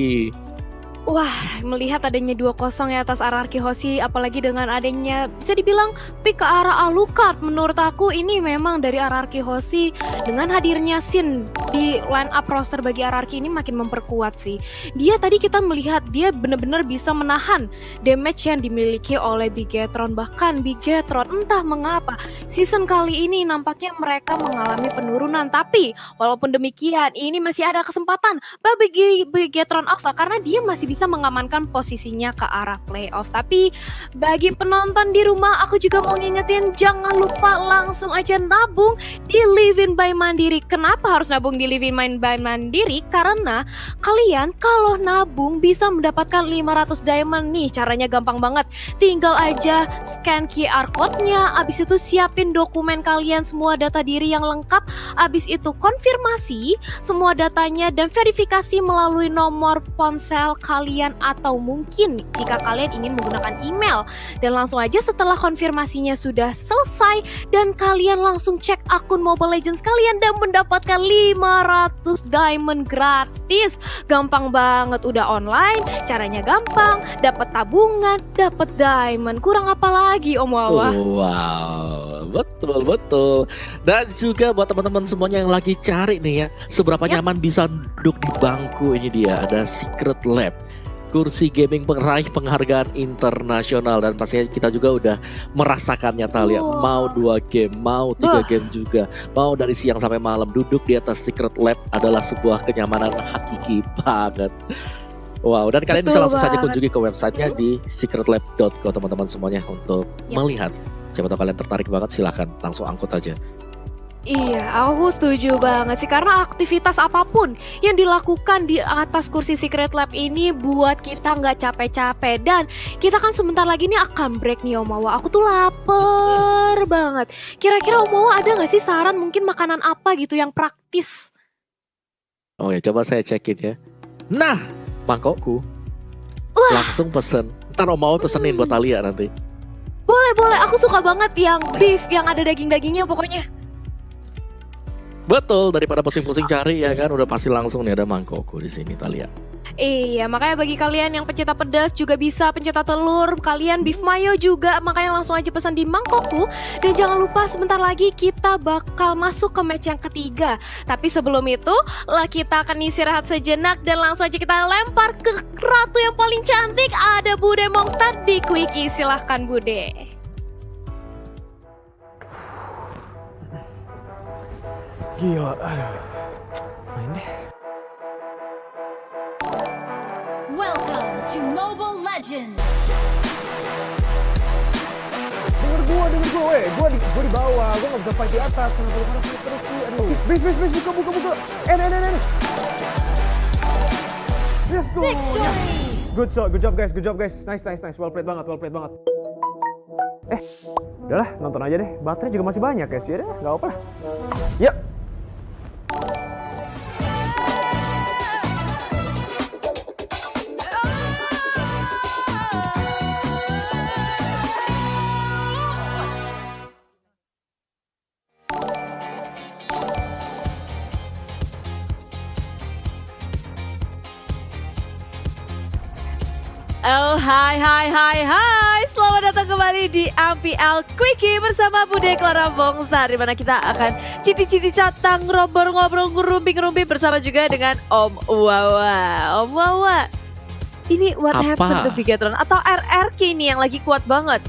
Wah, melihat adanya 2-0 ya atas RRQ Hoshi, apalagi dengan adanya bisa dibilang pick ke arah Alucard. Menurut aku ini memang dari RRQ Hoshi dengan hadirnya Sin di line up roster bagi RRQ ini makin memperkuat sih. Dia tadi kita melihat dia benar-benar bisa menahan damage yang dimiliki oleh Bigetron. Bahkan Bigetron entah mengapa season kali ini nampaknya mereka mengalami penurunan. Tapi walaupun demikian ini masih ada kesempatan bagi Bigetron Alpha, karena dia masih bisa bisa mengamankan posisinya ke arah playoff. Tapi bagi penonton di rumah, aku juga mau ngingetin jangan lupa langsung aja nabung di Livin by Mandiri. Kenapa harus nabung di Livin by Mandiri? Karena kalian kalau nabung bisa mendapatkan 500 diamond nih. Caranya gampang banget. Tinggal aja scan QR code-nya, abis itu siapin dokumen kalian, semua data diri yang lengkap, abis itu konfirmasi semua datanya dan verifikasi melalui nomor ponsel kalian atau mungkin jika kalian ingin menggunakan email. Dan langsung aja setelah konfirmasinya sudah selesai dan kalian langsung cek akun Mobile Legends kalian dan mendapatkan 500 diamond gratis. Gampang banget, udah online, caranya gampang, dapat tabungan, dapat diamond. Kurang apa lagi Om Wawa? Wow, betul. Dan juga buat teman-teman semuanya yang lagi cari nih ya, seberapa nyaman bisa duduk di bangku, ini dia ada Secret Lab. Kursi gaming peraih penghargaan internasional dan pastinya kita juga udah merasakannya Thalia. Mau 2 game, mau 3 game juga, mau dari siang sampai malam duduk di atas Secret Lab adalah sebuah kenyamanan hakiki banget. Wow, dan kalian bisa langsung saja kunjungi ke websitenya di secretlab.co teman-teman semuanya untuk melihat. Siapa tahu kalian tertarik banget, silahkan langsung angkut aja. Iya, aku setuju banget sih karena aktivitas apapun yang dilakukan di atas kursi Secret Lab ini buat kita nggak capek-capek. Dan kita kan sebentar lagi nih akan break nih Om Wawa. Aku tuh lapar banget. Kira-kira Om Wawa ada nggak sih saran mungkin makanan apa gitu yang praktis? Oh ya, coba saya cekin ya. Nah, mangkokku langsung pesen. Ntar Om Wawa pesenin buat Thalia nanti. Boleh, aku suka banget yang beef yang ada daging-dagingnya pokoknya. Betul, daripada pusing-pusing cari ya kan, udah pasti langsung nih ada mangkokku di sini Thalia. Iya, makanya bagi kalian yang pencinta pedas juga bisa pencinta telur, kalian beef mayo juga, makanya langsung aja pesan di mangkokku. Dan jangan lupa sebentar lagi kita bakal masuk ke match yang ketiga. Tapi sebelum itu, kita akan istirahat sejenak dan langsung aja kita lempar ke ratu yang paling cantik. Ada Bude Monster di Quickie, silahkan Bude. Gila, aduh. Main deh. Welcome to Mobile Legends. Denger gua, weh. Gua di bawah, gua nggak bisa fight di atas. Kenapa lu harus terus sih? Aduh. Bis, buka. Let's go. Good job guys. Nice. Well played banget. Udahlah, nonton aja deh. Baterai juga masih banyak guys. Ya deh, nggak apa-apa lah. Yuk. Oh, hai. Selamat datang kembali di MPL Quickie bersama Bude Clara Bongstar, di mana kita akan citi-citi catang, ngobrol-ngobrol, ngerumpi bersama juga dengan Om Wawa. Om Wawa, ini what happened to Bigetron atau RRQ ini yang lagi kuat banget?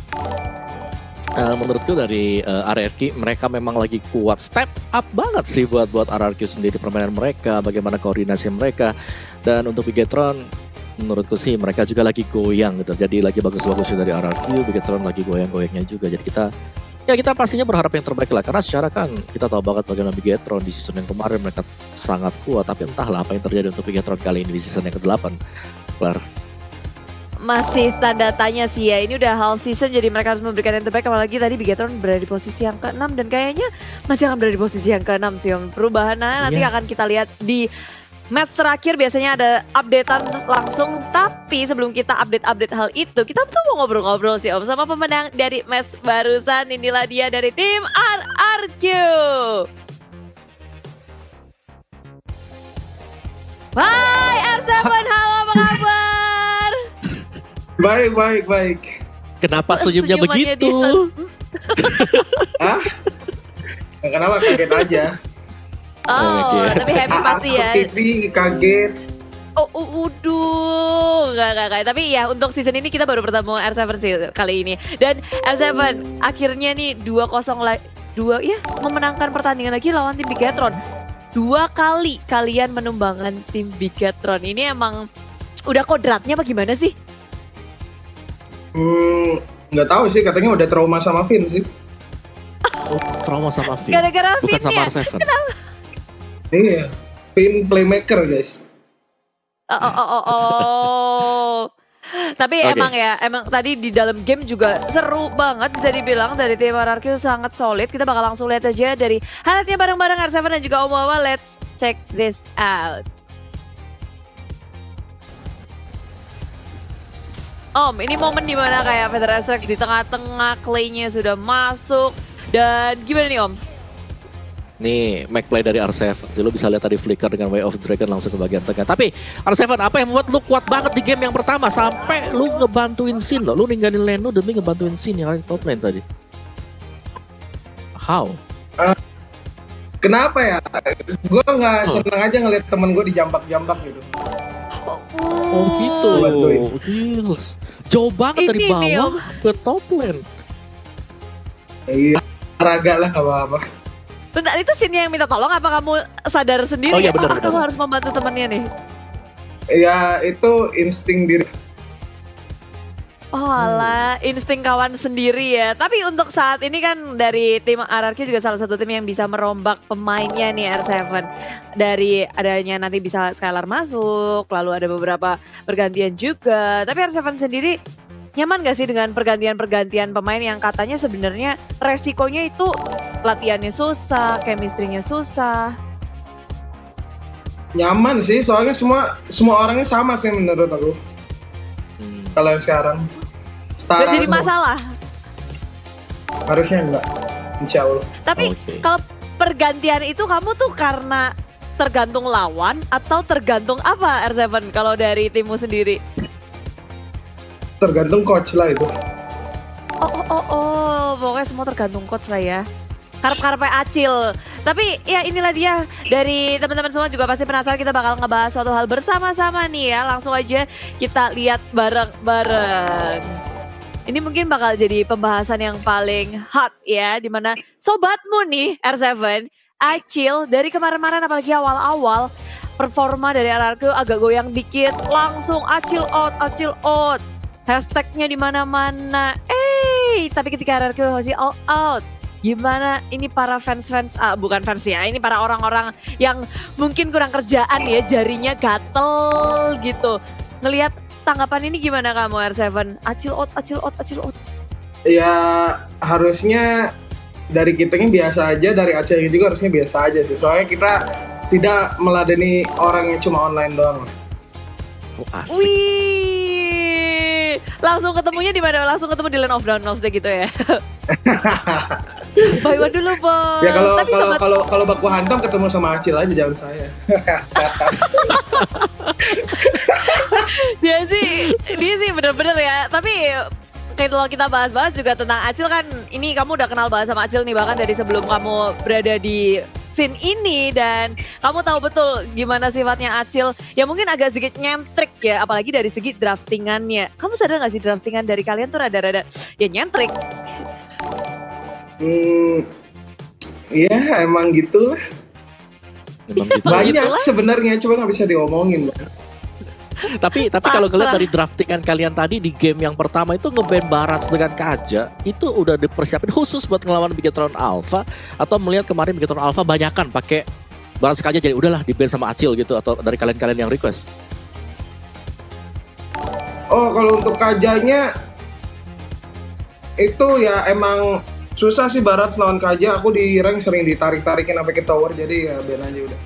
Menurutku dari RRQ mereka memang lagi kuat, step up banget sih buat RRQ sendiri, permainan mereka, bagaimana koordinasi mereka. Dan untuk Bigetron menurutku sih mereka juga lagi goyang gitu. Jadi lagi bagus-bagusnya dari RRQ, Bigetron lagi goyang-goyangnya juga. Jadi kita pastinya berharap yang terbaik lah. Karena secara kan kita tahu banget bagaimana Bigetron di season yang kemarin mereka sangat kuat. Tapi entahlah apa yang terjadi untuk Bigetron kali ini di season yang ke-8. Kelar. Masih tanda tanya sih ya. Ini udah half season jadi mereka harus memberikan yang terbaik. Apalagi tadi Bigetron berada di posisi yang ke-6 dan kayaknya masih akan berada di posisi yang ke-6 sih Om. Perubahannya nanti akan kita lihat di match terakhir. Biasanya ada updatean langsung, tapi sebelum kita update hal itu, kita tuh mau ngobrol-ngobrol sih Om sama pemenang dari match barusan. Inilah dia dari tim RRQ. Hai R7, halo apa kabar? Baik. Kenapa senyumnya begitu? Hah? Kenapa, kaget aja. Oh, tapi happy pasti ya. TV kaget. Oh, enggak. Tapi ya untuk season ini kita baru bertemu R7 sih kali ini. Dan R7 akhirnya nih 2-0 memenangkan pertandingan lagi lawan tim Bigetron. 2 kali kalian menumbangkan tim Bigetron. Ini emang udah kodratnya apa gimana sih? Nggak tahu sih, katanya udah trauma sama Vin sih. Oh, trauma sama Vin. Gara-gara Bukan sama Vin-nya. R7. Iya, Vin playmaker guys. Oh. Tapi Oke. emang tadi di dalam game juga seru banget bisa dibilang dari tim RRQ sangat solid. Kita bakal langsung lihat aja dari highlightnya bareng-bareng R7 dan juga Om Wawa. Let's check this out. Om, ini momen dimana kayak Feather Strike di tengah-tengah, Clay-nya sudah masuk. Dan gimana nih Om? Nih, make play dari R7. Jadi lu bisa lihat tadi flicker dengan Way of Dragon langsung ke bagian tengah. Tapi R7, apa yang membuat lu kuat banget di game yang pertama sampai lu ngebantuin Sin lo? Lu ninggalin Leno demi ngebantuin Sin yang ada di top lane tadi. How? Kenapa ya? Gue nggak seneng aja ngeliat temen gue dijambak-jambak gitu. Oh gitu. Bantuin. Gils. Jauh banget dari Ini nih, bawah ke top lane. Iya, raga lah apa-apa. Bentar, itu scene yang minta tolong apa kamu sadar sendiri? Oh iya, benar, aku benar. harus membantu temannya nih. Ya itu insting diri. Oh alah, insting kawan sendiri ya. Tapi untuk saat ini kan dari tim RRQ juga salah satu tim yang bisa merombak pemainnya nih R7. Dari adanya nanti bisa Skylar masuk, lalu ada beberapa pergantian juga. Tapi R7 sendiri nyaman gak sih dengan pergantian-pergantian pemain yang katanya sebenarnya resikonya itu latihannya susah, chemistry-nya susah. Nyaman sih, soalnya semua orangnya sama sih menurut aku. Kalau yang sekarang setara Gak jadi semua. masalah. Harusnya enggak, insya Allah. Tapi Oke. kalau pergantian itu kamu tuh karena tergantung lawan atau tergantung apa R7 kalau dari timmu sendiri? Tergantung coach lah itu. Oh, pokoknya semua tergantung coach lah ya. Karep-karepnya Acil. Tapi ya inilah dia, dari teman-teman semua juga pasti penasaran, kita bakal ngebahas suatu hal bersama-sama nih ya. Langsung aja kita lihat bareng-bareng. Ini mungkin bakal jadi pembahasan yang paling hot ya, dimana sobatmu nih R7, Acil, dari kemarin-kemarin apalagi awal-awal performa dari RRQ agak goyang dikit, langsung Acil out. Hashtagnya di mana-mana. Tapi ketika RRQ masih all out, gimana ini para fans-fans, bukan fans ya, ini para orang-orang yang mungkin kurang kerjaan ya, jarinya gatel gitu. Ngelihat tanggapan ini gimana kamu R7? Acil out. Ya harusnya dari kitanya biasa aja, dari Aceh juga harusnya biasa aja sih. Soalnya kita tidak meladeni orang yang cuma online doang. Oh, asik. Wih, langsung ketemunya di mana? Langsung ketemu di Land of Downloads deh gitu ya. Bye dulu, Bos. Ya Tapi sobat, kalau baku hantam ketemu sama Acil aja, jangan saya. dia sih bener-bener ya. Tapi kalau kita bahas-bahas juga tentang Acil kan, ini kamu udah kenal banget sama Acil nih, bahkan dari sebelum kamu berada di scene ini, dan kamu tahu betul gimana sifatnya Acil. Ya mungkin agak sedikit nyentrik ya, apalagi dari segi draftingannya. Kamu sadar gak sih draftingan dari kalian tuh rada-rada ya nyentrik? Ya emang gitu lah. Memang gitu. Banyak sebenarnya, cuma nggak bisa diomongin. Tapi kalau ngeliat dari draftingan kalian tadi di game yang pertama itu nge-ban Barats dengan Kaja, itu udah dipersiapin khusus buat ngelawan Bigetron Alpha, atau melihat kemarin Bigetron Alpha banyakan pakai Barats Kaja, jadi udahlah di-ban sama Acil gitu, atau dari kalian-kalian yang request? Oh, kalau untuk Kajanya itu ya emang susah sih Barat lawan Kaja. Aku di rank sering ditarik-tarikin sampai ke tower, jadi ya ban aja udah.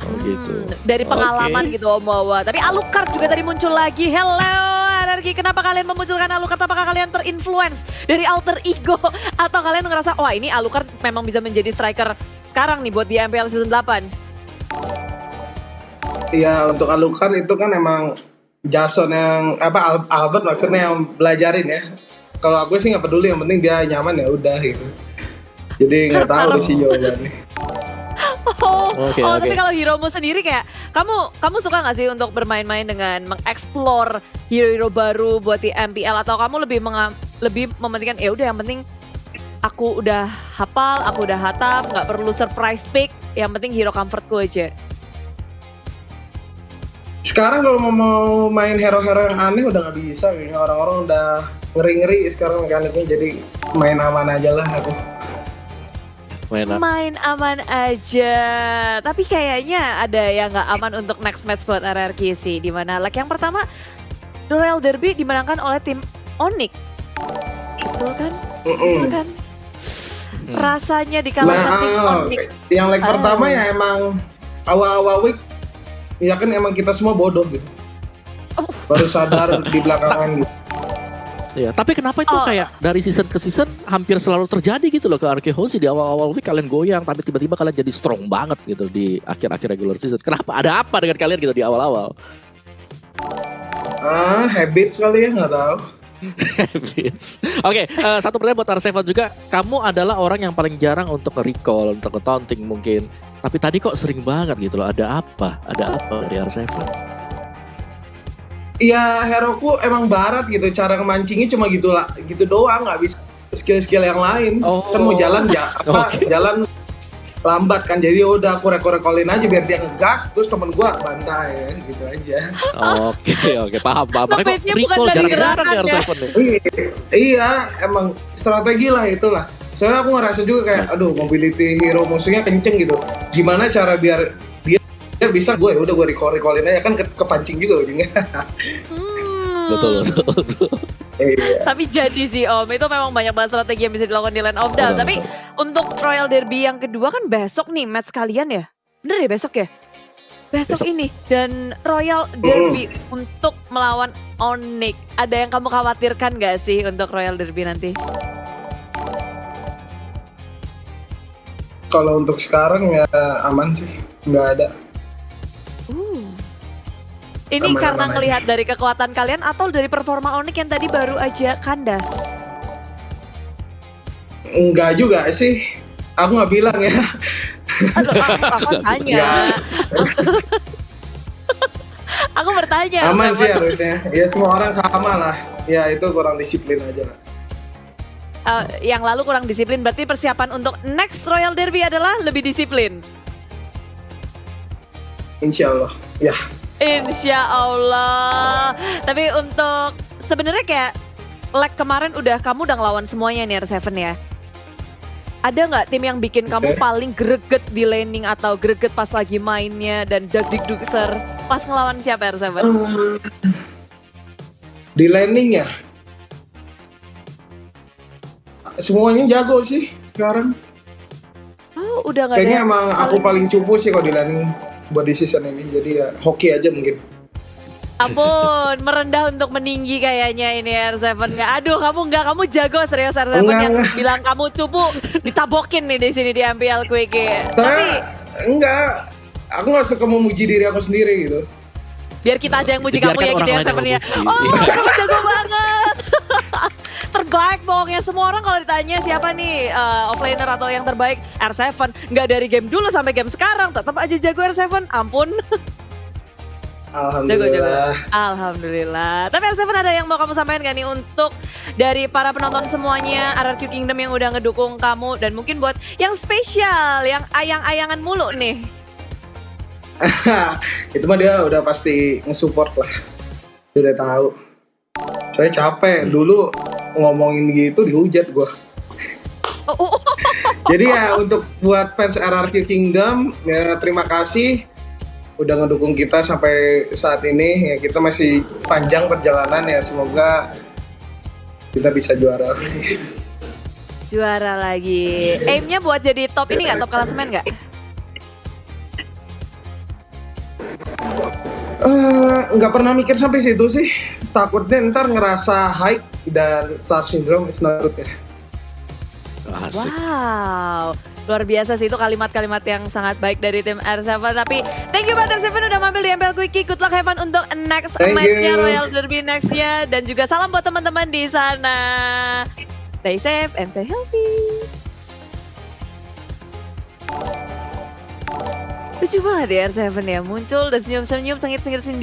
Oh gitu. Dari pengalaman Oke. gitu Om Wawa. Tapi Alucard juga tadi muncul lagi. Hello RRQ, kenapa kalian memunculkan Alucard? Apakah kalian terinfluence dari alter ego? Atau kalian ngerasa, wah ini Alucard memang bisa menjadi striker sekarang nih buat di MPL Season 8? Iya, untuk Alucard itu kan emang Jason yang Albert maksudnya yang belajarin ya. Kalau aku sih nggak peduli, yang penting dia nyaman ya udah gitu. Jadi nggak tahu sih jawabannya. Oke. Tapi kalau hero-mu sendiri kayak kamu suka nggak sih untuk bermain-main dengan mengeksplor hero-hero baru buat di MPL, atau kamu lebih mementingkan ya udah yang penting aku udah hafal, aku udah hatam, nggak perlu surprise pick, yang penting hero comfortku aja. Sekarang kalau mau main hero-hero yang aneh udah nggak bisa, kayaknya orang-orang udah ngeri-ngeri sekarang mekaniknya, jadi main aman aja lah aku. Main aman aja. Tapi kayaknya ada yang nggak aman untuk next match buat RRQ sih. Dimana leg yang pertama Royal Derby dimenangkan oleh tim Onyx. Betul kan? Betul kan? Rasanya dikalahkan tim Onyx. Yang leg pertama ya emang awal-awal week, ya kan emang kita semua bodoh gitu. Baru sadar di belakangan gitu. Ya, tapi kenapa itu kayak dari season ke season hampir selalu terjadi gitu loh ke RRQ di awal-awal week kalian goyang, tapi tiba-tiba kalian jadi strong banget gitu di akhir-akhir regular season. Kenapa? Ada apa dengan kalian gitu di awal-awal? Habits kali ya, nggak tahu. Habits. Oke, satu pertanyaan buat R7 juga. Kamu adalah orang yang paling jarang untuk nge-recall, untuk nge-taunting mungkin. Tapi tadi kok sering banget gitu loh. Ada apa? Ada apa dari R7? Ya heroku emang barat gitu, cara kemancingnya cuma gitu lah, gitu doang, nggak bisa skill-skill yang lain. Kan mau jalan jalan lambat kan, jadi udah aku rekor-rekolin aja biar dia ngegas, terus temen gua bantai ya, gitu aja. Oke, paham. Makanya kok recall jarang-jarang ya R7 nih. Iya, emang strategi lah itulah. Soalnya aku ngerasa juga kayak, aduh mobility hero musuhnya kenceng gitu. Gimana cara biar dia bisa gue udah gue recall-recallin aja kan kepancing juga ujungnya. Betul. Iya. Tapi jadi sih Om, itu memang banyak banget strategi yang bisa dilakukan di Land of Dawn. Tapi untuk Royal Derby yang kedua kan besok nih match kalian ya? Bener ya besok ya? Besok ini. Dan Royal Derby untuk melawan Onyx. Ada yang kamu khawatirkan gak sih untuk Royal Derby nanti? Kalau untuk sekarang ya aman sih, nggak ada. Ini Aman, karena aman ngelihat dari kekuatan kalian atau dari performa Onyx yang tadi baru aja kandas? Enggak juga sih, aku nggak bilang ya. Aduh, aku tanya. Aku bertanya. Aman sih harusnya. Ya semua orang sama lah. Ya itu kurang disiplin aja lah. Yang lalu kurang disiplin, berarti persiapan untuk next Royal Derby adalah lebih disiplin. Insya Allah. Ya. Insya Allah. Tapi untuk sebenarnya kayak leg kemarin kamu udah ngelawan semuanya nih R7 ya. Ada nggak tim yang bikin kamu paling greget di laning atau greget pas lagi mainnya dan dagdikdukser pas ngelawan siapa R7? Di laning ya. Semuanya jago sih sekarang. Oh, udah nggak ada. Kayaknya emang aku paling cupu sih kalau di laning buat di season ini, jadi ya hoki aja mungkin. Ampun, merendah untuk meninggi kayaknya ini R7 nggak. Aduh, kamu jago serius R7 yang bilang kamu cupu ditabokin nih di sini di MPL Quickie. Tapi enggak, aku nggak suka memuji diri aku sendiri gitu. Biar kita aja yang muji kamu ya gitu ya R7 ya. Oh, kamu jago banget. Terbaik pokoknya, semua orang kalau ditanya siapa nih offlaner atau yang terbaik, R7. Nggak dari game dulu sampai game sekarang tetap aja jago R7. Ampun. Alhamdulillah. Jago. Alhamdulillah. Tapi R7 ada yang mau kamu sampaikan gak nih untuk dari para penonton semuanya RRQ Kingdom yang udah ngedukung kamu, dan mungkin buat yang spesial, yang ayang-ayangan mulu nih? Itu mah dia udah pasti nge-support lah. Dia udah tahu. Saya capek dulu ngomongin gitu dihujat gue. Jadi ya untuk buat fans RRQ Kingdom ya terima kasih udah ngedukung kita sampai saat ini. Ya kita masih panjang perjalanan ya, semoga kita bisa juara. Juara lagi. Aimnya buat jadi top ini nggak, top klasemen nggak? Nggak pernah mikir sampai situ sih. Takutnya ntar ngerasa hype dan star syndrome is not good ya. Wow, luar biasa sih itu kalimat-kalimat yang sangat baik dari tim R7. Tapi thank you banget R7 udah mampir di MPL Quickie. Good luck, have fun untuk next match-nya Royal Derby next-nya. Dan juga salam buat teman-teman di sana. Stay safe and stay healthy. Lucu banget ya R7 ya, muncul dan senyum-senyum, sengit-sengit sendiri.